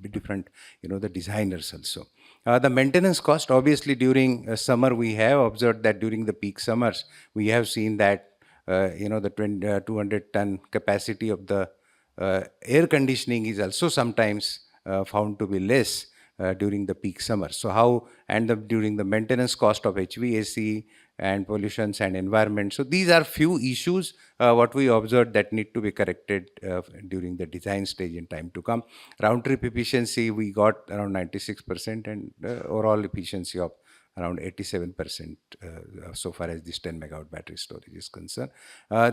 different the designers also. The maintenance cost, obviously during summer we have observed that during the peak summers we have seen that the 200-ton capacity of the air conditioning is also sometimes found to be less during the peak summer. So how, and during the maintenance cost of HVAC and pollutions and environment. So these are few issues what we observed that need to be corrected during the design stage in time to come. Round trip efficiency, we got around 96% and overall efficiency of around 87% so far as this 10 megawatt battery storage is concerned.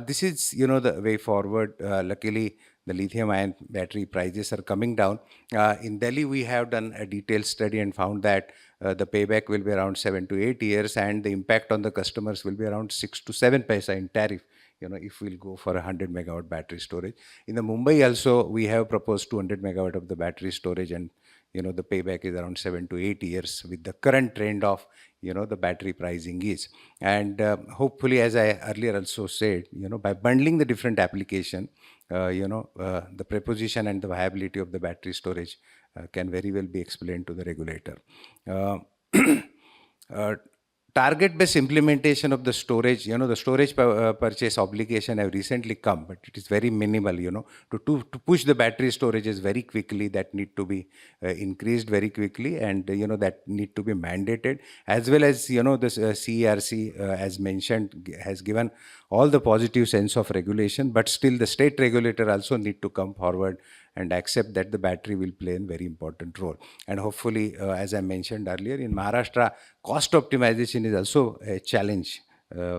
This is, the way forward. Luckily, the lithium-ion battery prices are coming down. In Delhi, we have done a detailed study and found that the payback will be around 7 to 8 years, and the impact on the customers will be around 6 to 7 paisa in tariff, if we'll go for a 100 megawatt battery storage. In the Mumbai also, we have proposed 200 megawatt of the battery storage, and the payback is around 7 to 8 years with the current trend of, the battery pricing is. And hopefully, as I earlier also said, by bundling the different application, the proposition and the viability of the battery storage can very well be explained to the regulator. Target-based implementation of the storage, the storage purchase obligation have recently come, but it is very minimal, to push the battery storages very quickly, that need to be increased very quickly, and, that need to be mandated, as well as, the CERC, as mentioned, has given all the positive sense of regulation, but still the state regulator also need to come forward and accept that the battery will play a very important role. And hopefully, as I mentioned earlier, in Maharashtra, cost optimization is also a challenge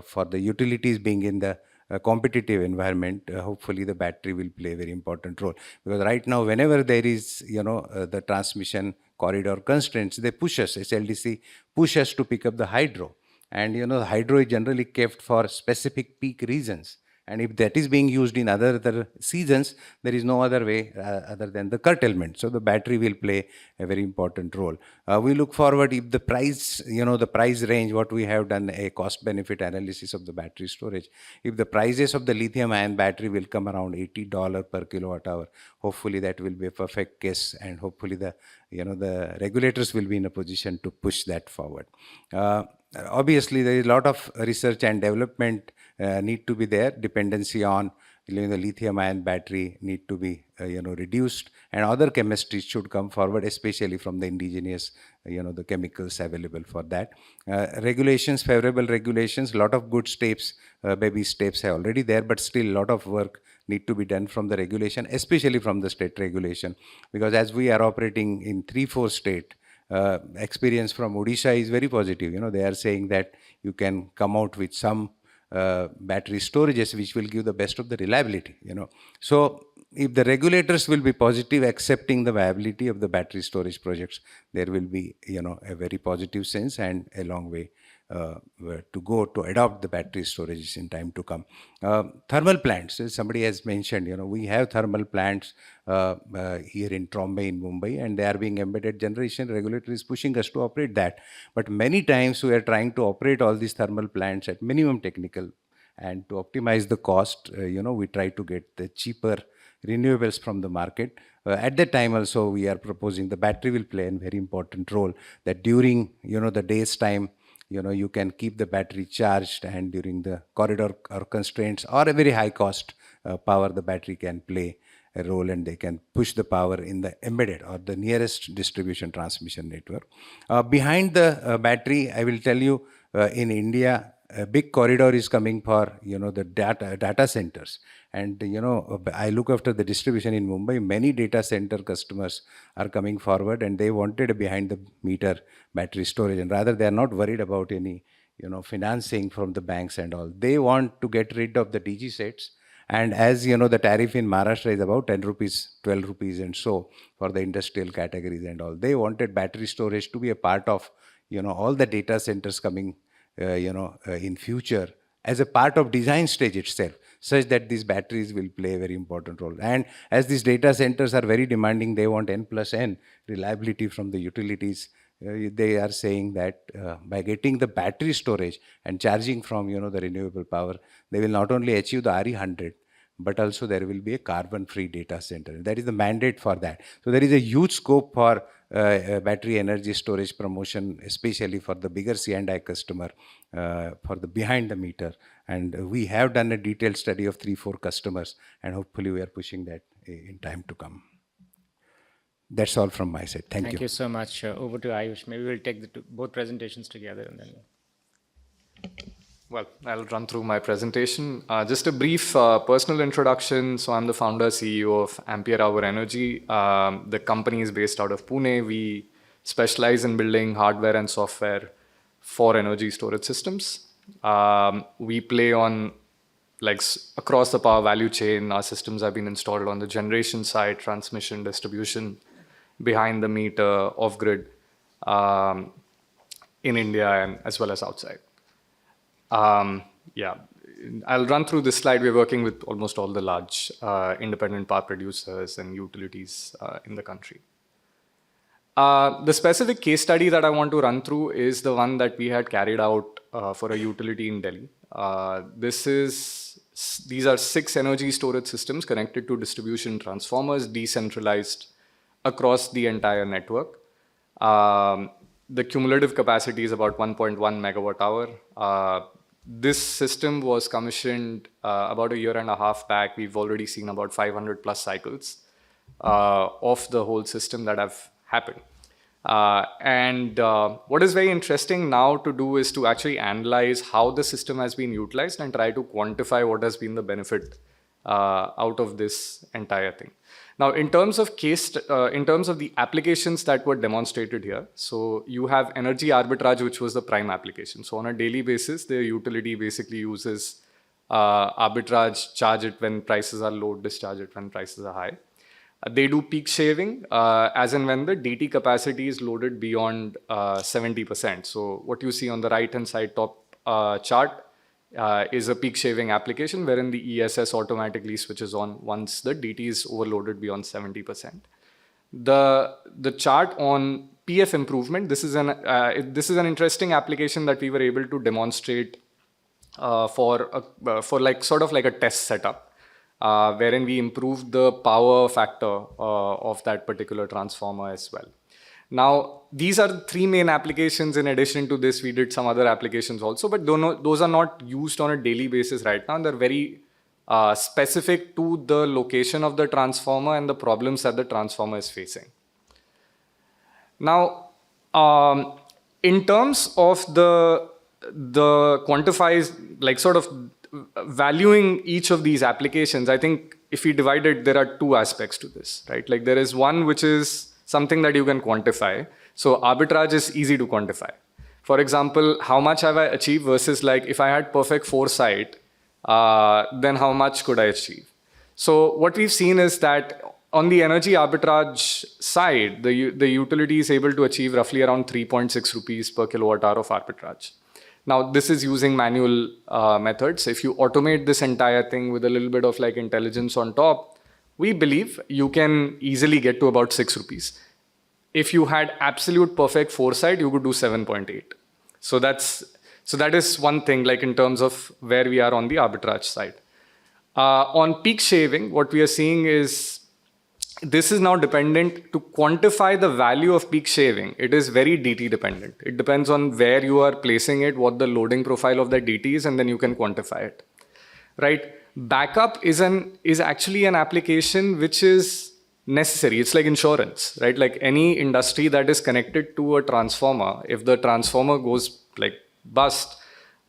for the utilities being in the competitive environment. Hopefully, the battery will play a very important role. Because right now, whenever there is, the transmission corridor constraints, they push us, SLDC push us to pick up the hydro. And, the hydro is generally kept for specific peak reasons. And if that is being used in other seasons, there is no other way other than the curtailment. So the battery will play a very important role. We look forward, if the price, the price range, what we have done a cost benefit analysis of the battery storage. If the prices of the lithium ion battery will come around $80 per kilowatt hour, hopefully that will be a perfect case, and hopefully the regulators will be in a position to push that forward. Obviously, there is a lot of research and development need to be there. Dependency on the lithium-ion battery need to be reduced, and other chemistries should come forward, especially from the indigenous, the chemicals available for that. Regulations, favorable regulations, lot of good steps, baby steps are already there, but still a lot of work need to be done from the regulation, especially from the state regulation, because as we are operating in 3-4 states, experience from Odisha is very positive. They are saying that you can come out with some battery storages which will give the best of the reliability. So if the regulators will be positive, accepting the viability of the battery storage projects, there will be, a very positive sense and a long way to go to adopt the battery storage in time to come. Thermal plants, as somebody has mentioned, we have thermal plants here in Trombay in Mumbai, and they are being embedded generation. Regulator is pushing us to operate that. But many times we are trying to operate all these thermal plants at minimum technical, and to optimize the cost, we try to get the cheaper renewables from the market. At that time also, we are proposing the battery will play a very important role, that during, the day's time, you can keep the battery charged, and during the corridor or constraints or a very high cost power, the battery can play a role, and they can push the power in the embedded or the nearest distribution transmission network. Behind the battery, I will tell you, in India, a big corridor is coming for, the data centers. And, I look after the distribution in Mumbai. Many data center customers are coming forward, and they wanted a behind the meter battery storage. And rather, they are not worried about any, financing from the banks and all. They want to get rid of the DG sets. And as you know, the tariff in Maharashtra is about 10 rupees, 12 rupees and so for the industrial categories and all. They wanted battery storage to be a part of, all the data centers coming, in future as a part of design stage itself, such that these batteries will play a very important role. And as these data centers are very demanding, they want N+N reliability from the utilities. They are saying that by getting the battery storage and charging from, the renewable power, they will not only achieve the RE100, but also there will be a carbon-free data center. That is the mandate for that. So there is a huge scope for battery energy storage promotion, especially for the bigger C&I customer, for the behind the meter. And we have done a detailed study of 3-4 customers, and hopefully we are pushing that in time to come. That's all from my side. Thank you. Thank you so much. Over to Ayush. Maybe we'll take both presentations together and then. Well, I'll run through my presentation. Just a brief personal introduction. So I'm the founder, CEO of Ampere Hour Energy. The company is based out of Pune. We specialize in building hardware and software for energy storage systems. We play on across the power value chain. Our systems have been installed on the generation side, transmission, distribution, behind the meter, off-grid, in India and as well as outside. Yeah, I'll run through this slide. We're working with almost all the large independent power producers and utilities in the country. The specific case study that I want to run through is the one that we had carried out for a utility in Delhi. These are 6 energy storage systems connected to distribution transformers, decentralized across the entire network. The cumulative capacity is about 1.1 megawatt hour. This system was commissioned about a year and a half back. We've already seen about 500 plus cycles of the whole system that have happened. What is very interesting now to do is to actually analyze how the system has been utilized and try to quantify what has been the benefit out of this entire thing. Now, in terms of the applications that were demonstrated here, so you have energy arbitrage, which was the prime application. So on a daily basis, the utility basically uses arbitrage, charge it when prices are low, discharge it when prices are high. They do peak shaving as and when the DT capacity is loaded beyond 70%. So what you see on the right-hand side top chart is a peak shaving application wherein the ESS automatically switches on once the DT is overloaded beyond 70%. The chart on PF improvement, this is an interesting application that we were able to demonstrate for sort of like a test setup, wherein we improved the power factor of that particular transformer as well. Now, these are 3 main applications. In addition to this, we did some other applications also, but those are not used on a daily basis right now. They're very specific to the location of the transformer and the problems that the transformer is facing. Now, in terms of the quantifies, like sort of valuing each of these applications, I think if we divide it, there are 2 aspects to this, right? Like there is one which is something that you can quantify. So arbitrage is easy to quantify. For example, how much have I achieved versus like if I had perfect foresight, then how much could I achieve? So what we've seen is that on the energy arbitrage side, the utility is able to achieve roughly around 3.6 rupees per kilowatt hour of arbitrage. Now, this is using manual methods. If you automate this entire thing with a little bit of like intelligence on top, we believe you can easily get to about 6 rupees. If you had absolute perfect foresight, you could do 7.8. So that is one thing, like in terms of where we are on the arbitrage side. On peak shaving, what we are seeing is this is now dependent to quantify the value of peak shaving. It is very DT dependent. It depends on where you are placing it, what the loading profile of that DT is, and then you can quantify it, right? Backup is actually an application which is necessary. It's like insurance, right? Like any industry that is connected to a transformer, if the transformer goes like bust,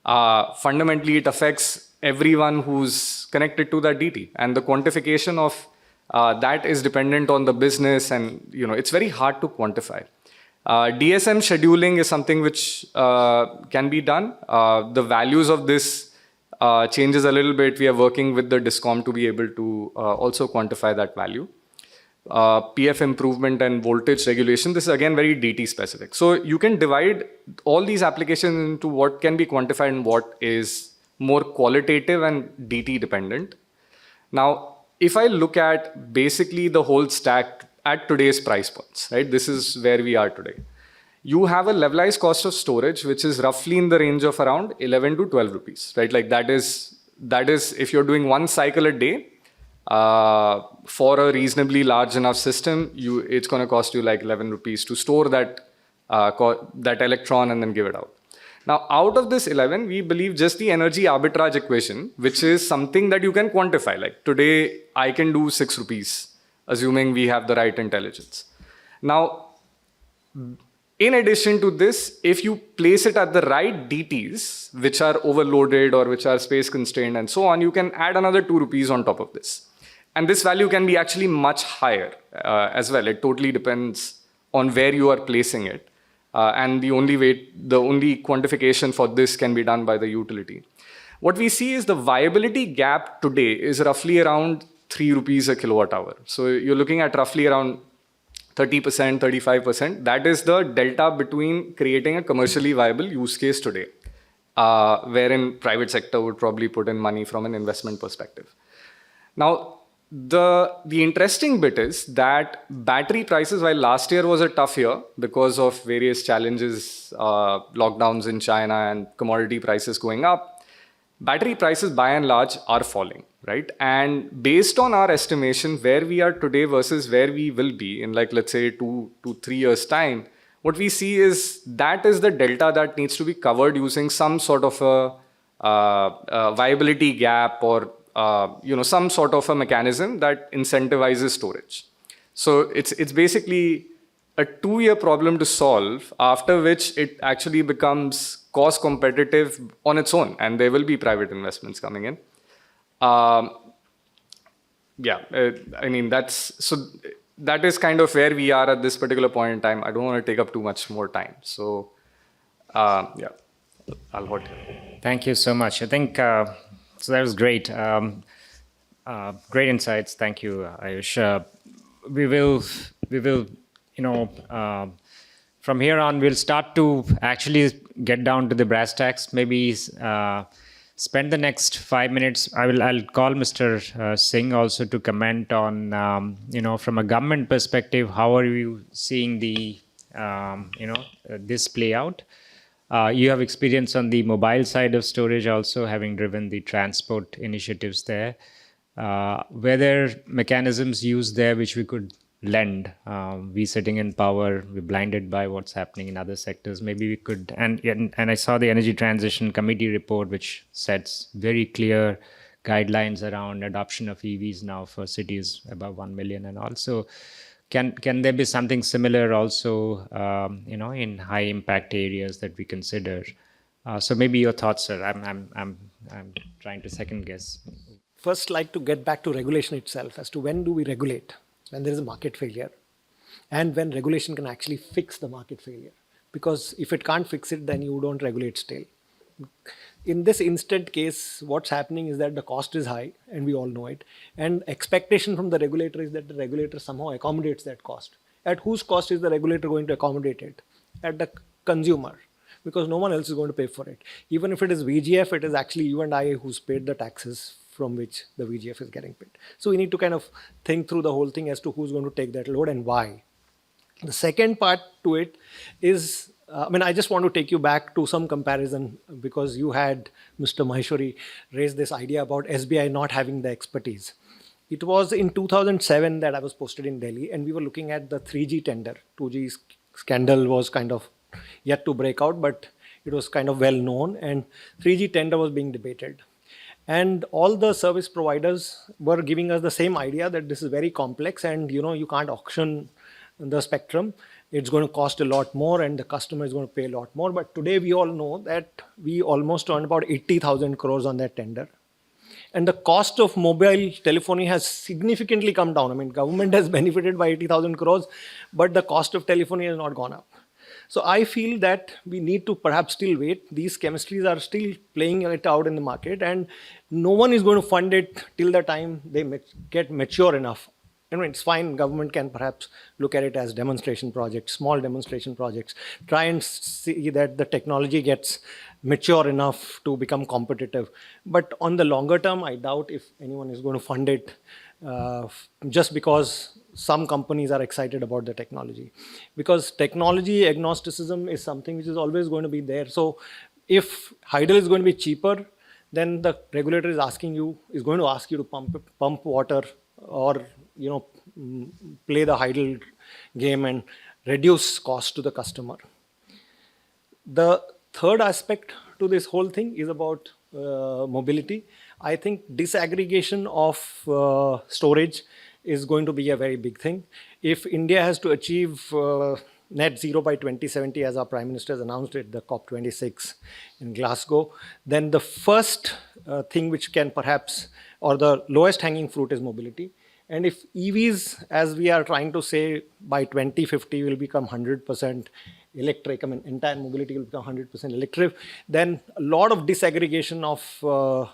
fundamentally it affects everyone who's connected to that DT, and the quantification of that is dependent on the business, and it's very hard to quantify. DSM scheduling is something which can be done. The values of this changes a little bit. We are working with the DISCOM to be able to also quantify that value. PF improvement and voltage regulation, this is again very DT specific. So you can divide all these applications into what can be quantified and what is more qualitative and DT dependent. Now, if I look at basically the whole stack at today's price points, right? This is where we are today. You have a levelized cost of storage, which is roughly in the range of around 11 to 12 rupees, right? Like that is if you're doing one cycle a day, for a reasonably large enough system, it's going to cost you like 11 rupees to store that electron and then give it out. Now, out of this 11, we believe just the energy arbitrage equation, which is something that you can quantify. Like today, I can do 6 rupees, assuming we have the right intelligence. Now, in addition to this, if you place it at the right DTs, which are overloaded or which are space constrained and so on, you can add another 2 rupees on top of this. And this value can be actually much higher as well. It totally depends on where you are placing it. And the only quantification for this can be done by the utility. What we see is the viability gap today is roughly around 3 rupees a kilowatt hour. So you're looking at roughly around 30%, 35%. That is the delta between creating a commercially viable use case today, wherein private sector would probably put in money from an investment perspective. Now, the interesting bit is that battery prices, while last year was a tough year because of various challenges, lockdowns in China and commodity prices going up, battery prices by and large are falling, right? And based on our estimation, where we are today versus where we will be in like, let's say 2 to 3 years time, what we see is that is the delta that needs to be covered using some sort of a viability gap or some sort of a mechanism that incentivizes storage. So it's basically a 2-year problem to solve, after which it actually becomes cost competitive on its own, and there will be private investments coming in. I mean, that is kind of where we are at this particular point in time. I don't want to take up too much more time. So, I'll hold here. Thank you so much. I think so. That was great. Great insights. Thank you, Ayush. We will. From here on, we'll start to actually get down to the brass tacks. Maybe spend the next 5 minutes. I'll call Mr. Singh also to comment on, from a government perspective, how are you seeing the, this play out? You have experience on the mobile side of storage also, having driven the transport initiatives there. Were there mechanisms used there which we could lend? We sitting in power, we're blinded by what's happening in other sectors. Maybe we could, and I saw the Energy Transition Committee report, which sets very clear guidelines around adoption of EVs now for cities above 1 million, and also can there be something similar also, in high impact areas that we consider? So maybe your thoughts, sir. I'm trying to second guess. First, like to get back to regulation itself as to when do we regulate? When there is a market failure, and when regulation can actually fix the market failure. Because if it can't fix it, then you don't regulate still. in this instant case, what's happening is that the cost is high, and we all know it. And expectation from the regulator is that the regulator somehow accommodates that cost. At whose cost is the regulator going to accommodate it? At the consumer, because no one else is going to pay for it. Even if it is VGF, it is actually you and I who's paid the taxes from which the VGF is getting paid. So we need to kind of think through the whole thing as to who's going to take that load and why. The second part to it is, I just want to take you back to some comparison, because you had Mr. Maheshwari raise this idea about SBI not having the expertise. It was in 2007 that I was posted in Delhi, and we were looking at the 3G tender. 2G scandal was kind of yet to break out, but it was kind of well known, and 3G tender was being debated. And all the service providers were giving us the same idea that this is very complex, and you can't auction the spectrum. It's going to cost a lot more, and the customer is going to pay a lot more. But today we all know that we almost earned about 80,000 crores on that tender. And the cost of mobile telephony has significantly come down. Government has benefited by 80,000 crores, but the cost of telephony has not gone up. So I feel that we need to perhaps still wait. These chemistries are still playing it out in the market, and no one is going to fund it till the time they get mature enough. It's fine, government can perhaps look at it as demonstration projects, small demonstration projects, try and see that the technology gets mature enough to become competitive. But on the longer term, I doubt if anyone is going to fund it just because some companies are excited about the technology. Because technology agnosticism is something which is always going to be there. So if hydel is going to be cheaper, then the regulator is going to ask you to pump water, or play the hydel game and reduce cost to the customer. The third aspect to this whole thing is about mobility. I think disaggregation of storage is going to be a very big thing. If India has to achieve net zero by 2070, as our Prime Minister has announced at the COP26 in Glasgow, then the first thing which can perhaps, or the lowest hanging fruit, is mobility. And if EVs, as we are trying to say, by 2050 will become 100% electric, entire mobility will become 100% electric, then a lot of disaggregation of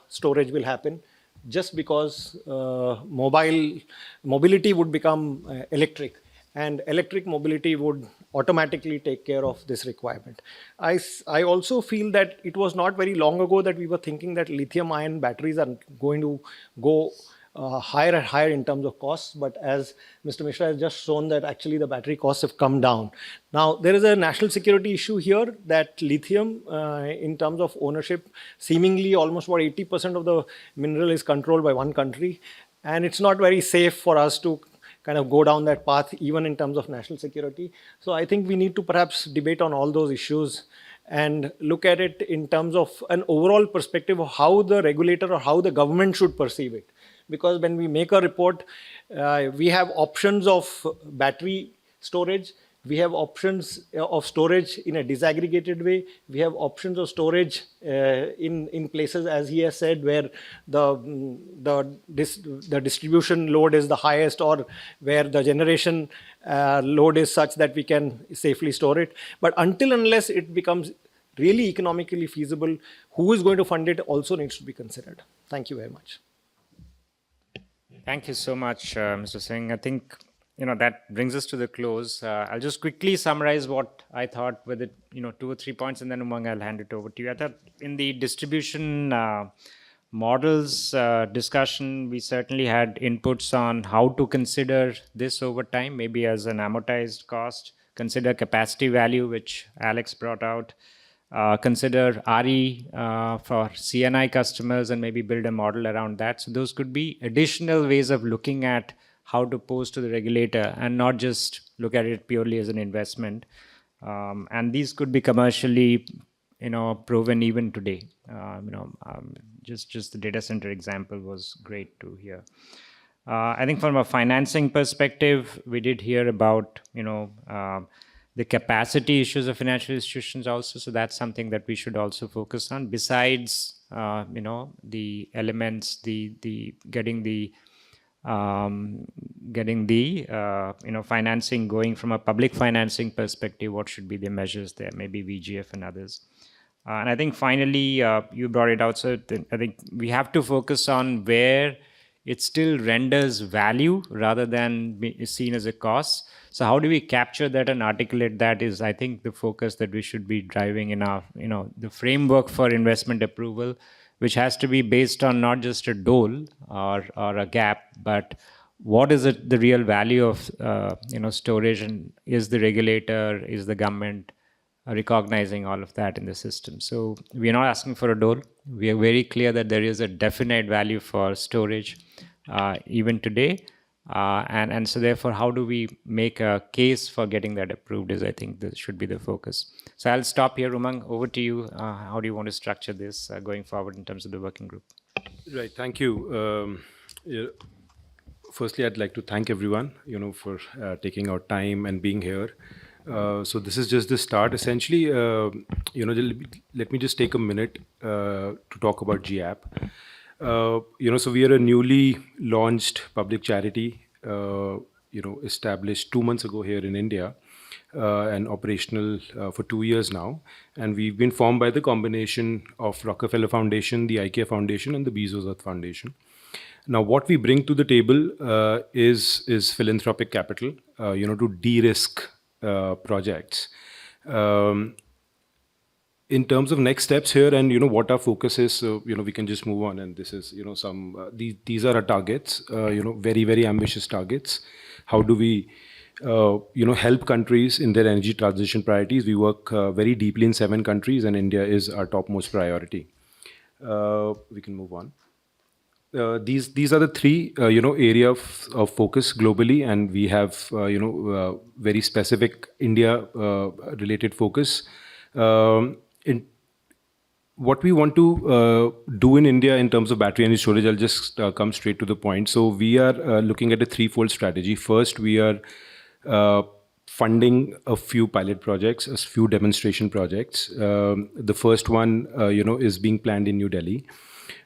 storage will happen, just because mobility would become electric, and electric mobility would automatically take care of this requirement. I also feel that it was not very long ago that we were thinking that lithium-ion batteries are going to go higher and higher in terms of costs, but as Mr. Mishra has just shown that actually the battery costs have come down. Now, there is a national security issue here that lithium, in terms of ownership, seemingly almost about 80% of the mineral is controlled by one country, and it's not very safe for us to kind of go down that path, even in terms of national security. So I think we need to perhaps debate on all those issues and look at it in terms of an overall perspective of how the regulator or how the government should perceive it. Because when we make a report, we have options of battery storage, we have options of storage in a disaggregated way, we have options of storage in places, as he has said, where the distribution load is the highest, or where the generation load is such that we can safely store it. But until unless it becomes really economically feasible, who is going to fund it also needs to be considered. Thank you very much. Thank you so much, Mr. Singh. I think that brings us to the close. I'll just quickly summarize what I thought with it, 2 or 3 points, and then Umang, I'll hand it over to you. I thought in the distribution models discussion, we certainly had inputs on how to consider this over time, maybe as an amortized cost, consider capacity value, which Alex brought out, consider RE for CNI customers, and maybe build a model around that. So those could be additional ways of looking at how to pose to the regulator and not just look at it purely as an investment. And these could be commercially, proven even today. Just the data center example was great to hear. I think from a financing perspective, we did hear about, the capacity issues of financial institutions also. So that's something that we should also focus on. Besides, the elements, getting the financing going from a public financing perspective, what should be the measures there, maybe VGF and others. And I think finally, you brought it out. So I think we have to focus on where it still renders value rather than be seen as a cost. So how do we capture that and articulate that is, I think, the focus that we should be driving in our, the framework for investment approval, which has to be based on not just a dole or a gap, but what is it, the real value of, storage, and is the regulator, is the government recognizing all of that in the system. So we are not asking for a dole. We are very clear that there is a definite value for storage even today. And so therefore, how do we make a case for getting that approved is, I think, this should be the focus. So I'll stop here. Umang, over to you. How do you want to structure this going forward in terms of the working group? Right, thank you. Firstly, I'd like to thank everyone, for taking out time and being here. So this is just the start. Essentially, let me just take a minute to talk about GEAPP. So we are a newly launched public charity, established 2 months ago here in India, and operational for 2 years now. And we've been formed by the combination of Rockefeller Foundation, the IKEA Foundation, and the Bezos Earth Foundation. Now, what we bring to the table is philanthropic capital, to de-risk projects. In terms of next steps here and, what our focus is, so, we can just move on. And this is, these are our targets, very, very ambitious targets. How do we, help countries in their energy transition priorities? We work very deeply in 7 countries, and India is our topmost priority. We can move on. These are the 3 area of focus globally, and we have very specific India related focus. In what we want to do in India in terms of battery energy storage, I'll just come straight to the point. So we are looking at a 3-fold strategy. First, we are funding a few pilot projects, a few demonstration projects. The first one, is being planned in New Delhi.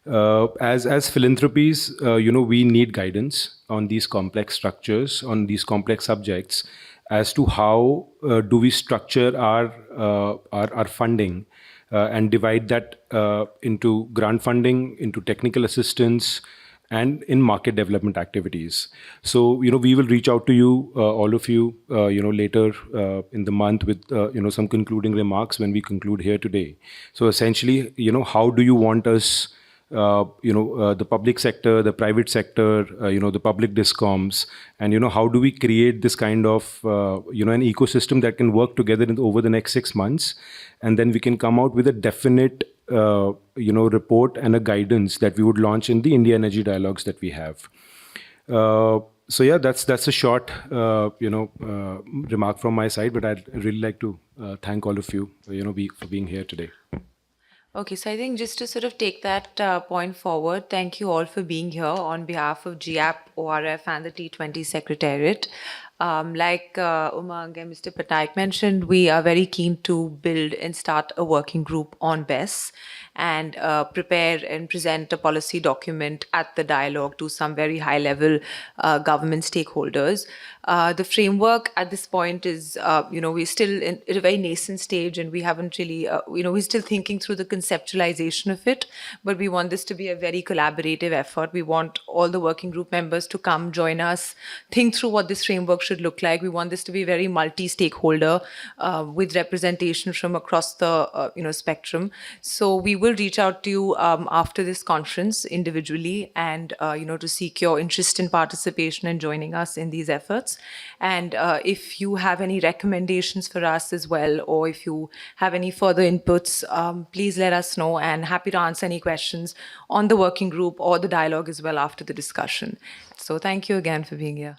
As philanthropies, we need guidance on these complex structures, on these complex subjects, as to how do we structure our funding and divide that into grant funding, into technical assistance, and in market development activities. So, we will reach out to you, all of you, later in the month with, some concluding remarks when we conclude here today. So essentially, how do you want us, the public sector, the private sector, the public DISCOMs, and, how do we create this kind of, an ecosystem that can work together over the next 6 months, and then we can come out with a definite, report and a guidance that we would launch in the India Energy Dialogues that we have. So yeah, that's a short, remark from my side, but I'd really like to thank all of you, for being here today. Okay, so I think just to sort of take that point forward, thank you all for being here on behalf of GEAPP, ORF, and the T20 Secretariat. Like Umang and Mr. Patnaik mentioned, we are very keen to build and start a working group on BESS and prepare and present a policy document at the dialogue to some very high-level government stakeholders. The framework at this point is, we're still at a very nascent stage, and we haven't really, we're still thinking through the conceptualization of it, but we want this to be a very collaborative effort. We want all the working group members to come join us, think through what this framework should look like. We want this to be very multi-stakeholder with representation from across the spectrum. So we will reach out to you after this conference individually and to seek your interest in participation and joining us in these efforts. And if you have any recommendations for us as well, or if you have any further inputs, please let us know, and happy to answer any questions on the working group or the dialogue as well after the discussion. So thank you again for being here.